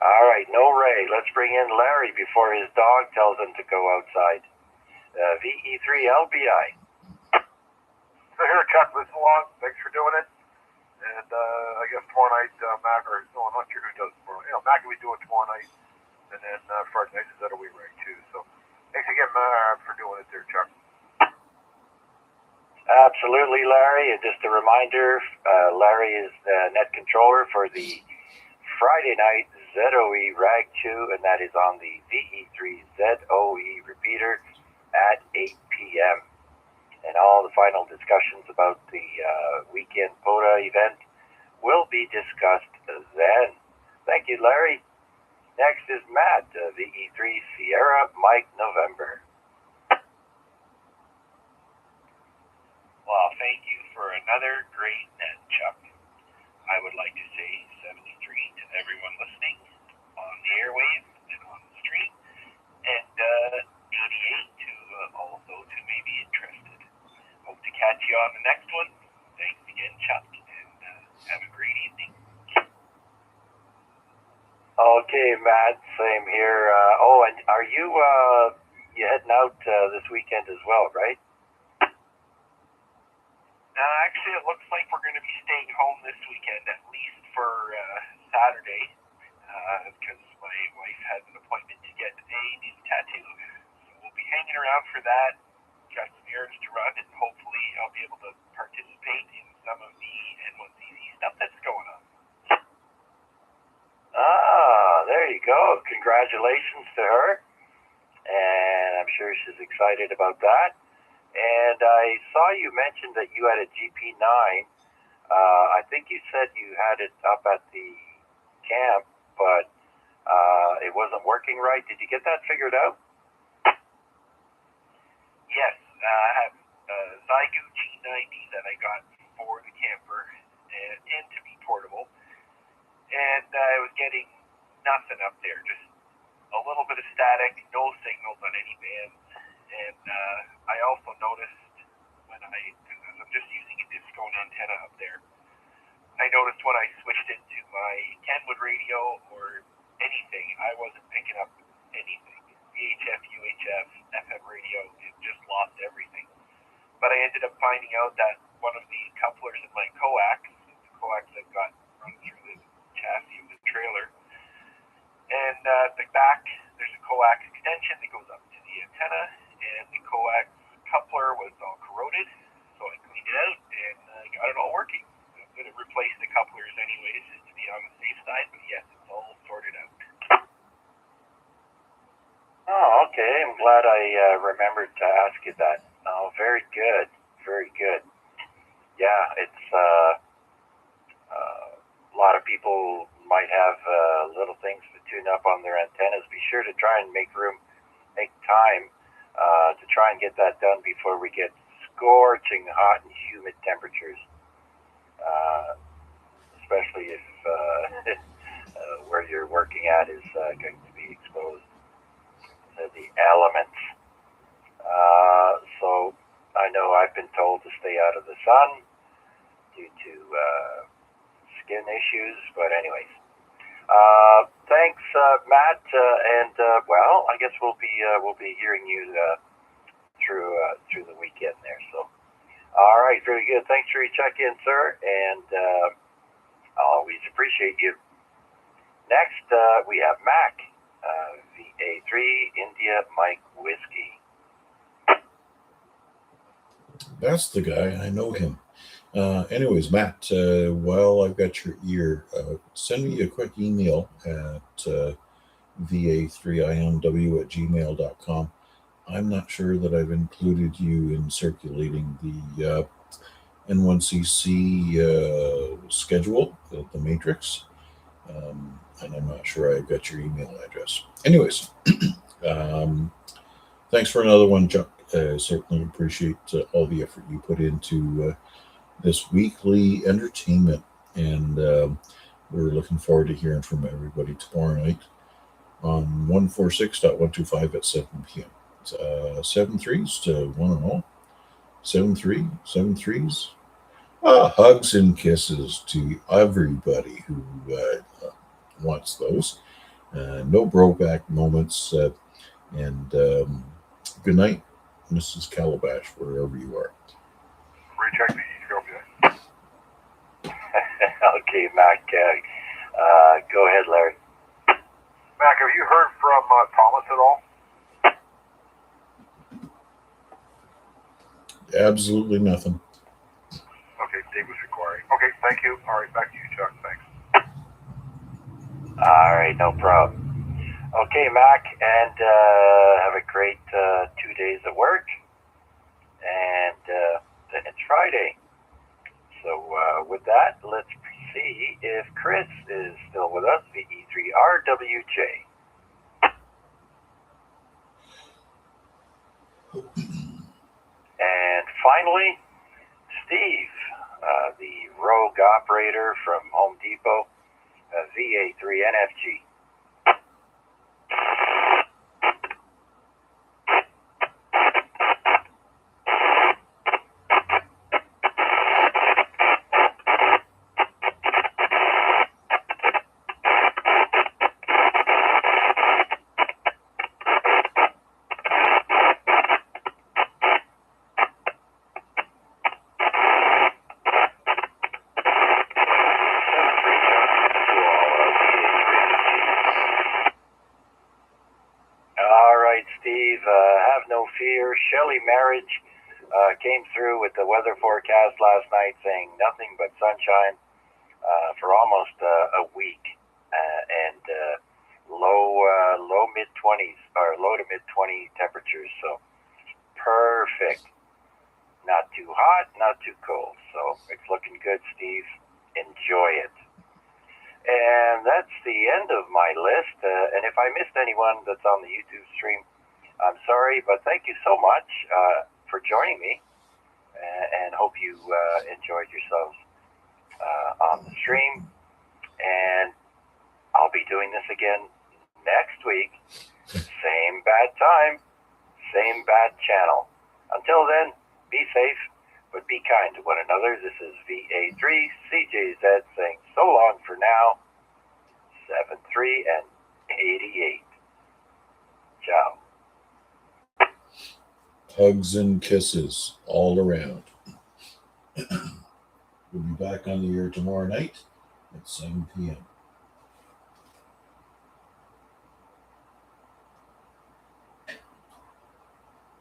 All right, no Ray. Let's bring in Larry before his dog tells him to go outside. VE3LBI. So here, Chuck, listen along. Thanks for doing it. And I guess tomorrow night, Mac, or no, I'm not sure who does tomorrow. Mac will be doing tomorrow night, and then Friday night is that a wee rig too. So thanks again, for doing it there, Chuck. Absolutely, Larry. And just a reminder, Larry is the net controller for the Friday night ZOE RAG 2, and that is on the VE3ZOE repeater at 8 p.m. And all the final discussions about the weekend POTA event will be discussed then. Thank you, Larry. Next is Matt, VE3 Sierra Mike November. Well, thank you for another great net, Chuck. I would like to say 73 to everyone listening on the airwaves and on the stream, and 88 to also to maybe interested. Hope to catch you on the next one. Thanks again, Chuck, and have a great evening. Okay, Matt, same here. And are you heading out this weekend as well, right? Actually, it looks like we're going to be staying home this weekend, at least for Saturday, because my wife has an appointment to get a new tattoo. So we'll be hanging around for that. Got some errands to run, and hopefully I'll be able to participate in some of the N1CC stuff that's going on. There you go. Congratulations to her. And I'm sure she's excited about that. And I saw you mentioned that you had a GP9. I think you said you had it up at the camp, but it wasn't working right. Did you get that figured out? Yes, I have a Zygu G90 that I got for the camper and to be portable. And I was getting nothing up there, just a little bit of static, no signals on any bands. And I also noticed because I'm just using a Discone antenna up there, I noticed when I switched it to my Kenwood radio or anything, I wasn't picking up anything. VHF, UHF, FM radio, it just lost everything. But I ended up finding out that one of the couplers in my coax, the coax that got run through the chassis of the trailer, and the back, there's a coax extension that goes up to the antenna, and the coax coupler was all corroded, so I cleaned it out and got it all working. I'm going to replace the couplers anyways, just to be on the safe side, but yes, it's all sorted out. Oh, okay. I'm glad I remembered to ask you that. Oh, very good. Very good. Yeah, it's a lot of people might have little things to tune up on their antennas. Be sure to try and make time to try and get that done before we get scorching hot and humid temperatures, especially if where you're working at is going to be exposed to the elements. So I know I've been told to stay out of the sun due to skin issues, but anyways. Thanks, Matt, and well, I guess we'll be hearing you through the weekend there. So, all right, very good. Thanks for your check-in, sir, and I always appreciate you. Next, we have Mac, VA3 India Mike Whiskey. That's the guy. I know him. Anyways, Matt, while I've got your ear, send me a quick email at va3imw@gmail.com. I'm not sure that I've included you in circulating the N1CC schedule, the matrix, and I'm not sure I got your email address. Anyways, thanks for another one, Chuck. I certainly appreciate all the effort you put into this weekly entertainment, and we're looking forward to hearing from everybody tomorrow night on 146.125 at 7 p.m. 7-3s to one and all. 7-3s. Hugs and kisses to everybody who wants those. No broback moments. And good night, Mrs. Calabash, wherever you are. Recheck the email. Okay, Mac. Go ahead, Larry. Mac, have you heard from Thomas at all? Absolutely nothing. Okay, Dave was inquiring. Okay, thank you. All right, back to you, Chuck. Thanks. All right, no problem. Okay, Mac, and have a great 2 days at work, and then it's Friday. So with that, let's see if Chris is still with us, VE3RWJ. And finally, Steve, the rogue operator from Home Depot, VA3NFG. Steve, have no fear. Shelley Marriage came through with the weather forecast last night saying nothing but sunshine for almost a week, and low mid-20s or low to mid-20 temperatures. So perfect. Not too hot, not too cold. So it's looking good, Steve. Enjoy it. And that's the end of my list. And if I missed anyone that's on the YouTube stream, I'm sorry, but thank you so much for joining me, and hope you enjoyed yourselves on the stream. And I'll be doing this again next week. Same bad time, same bad channel. Until then, be safe, but be kind to one another. This is VA3CJZ saying so long for now. 73 and 88. Ciao. Hugs and kisses all around. We'll be back on the air tomorrow night at 7 p.m.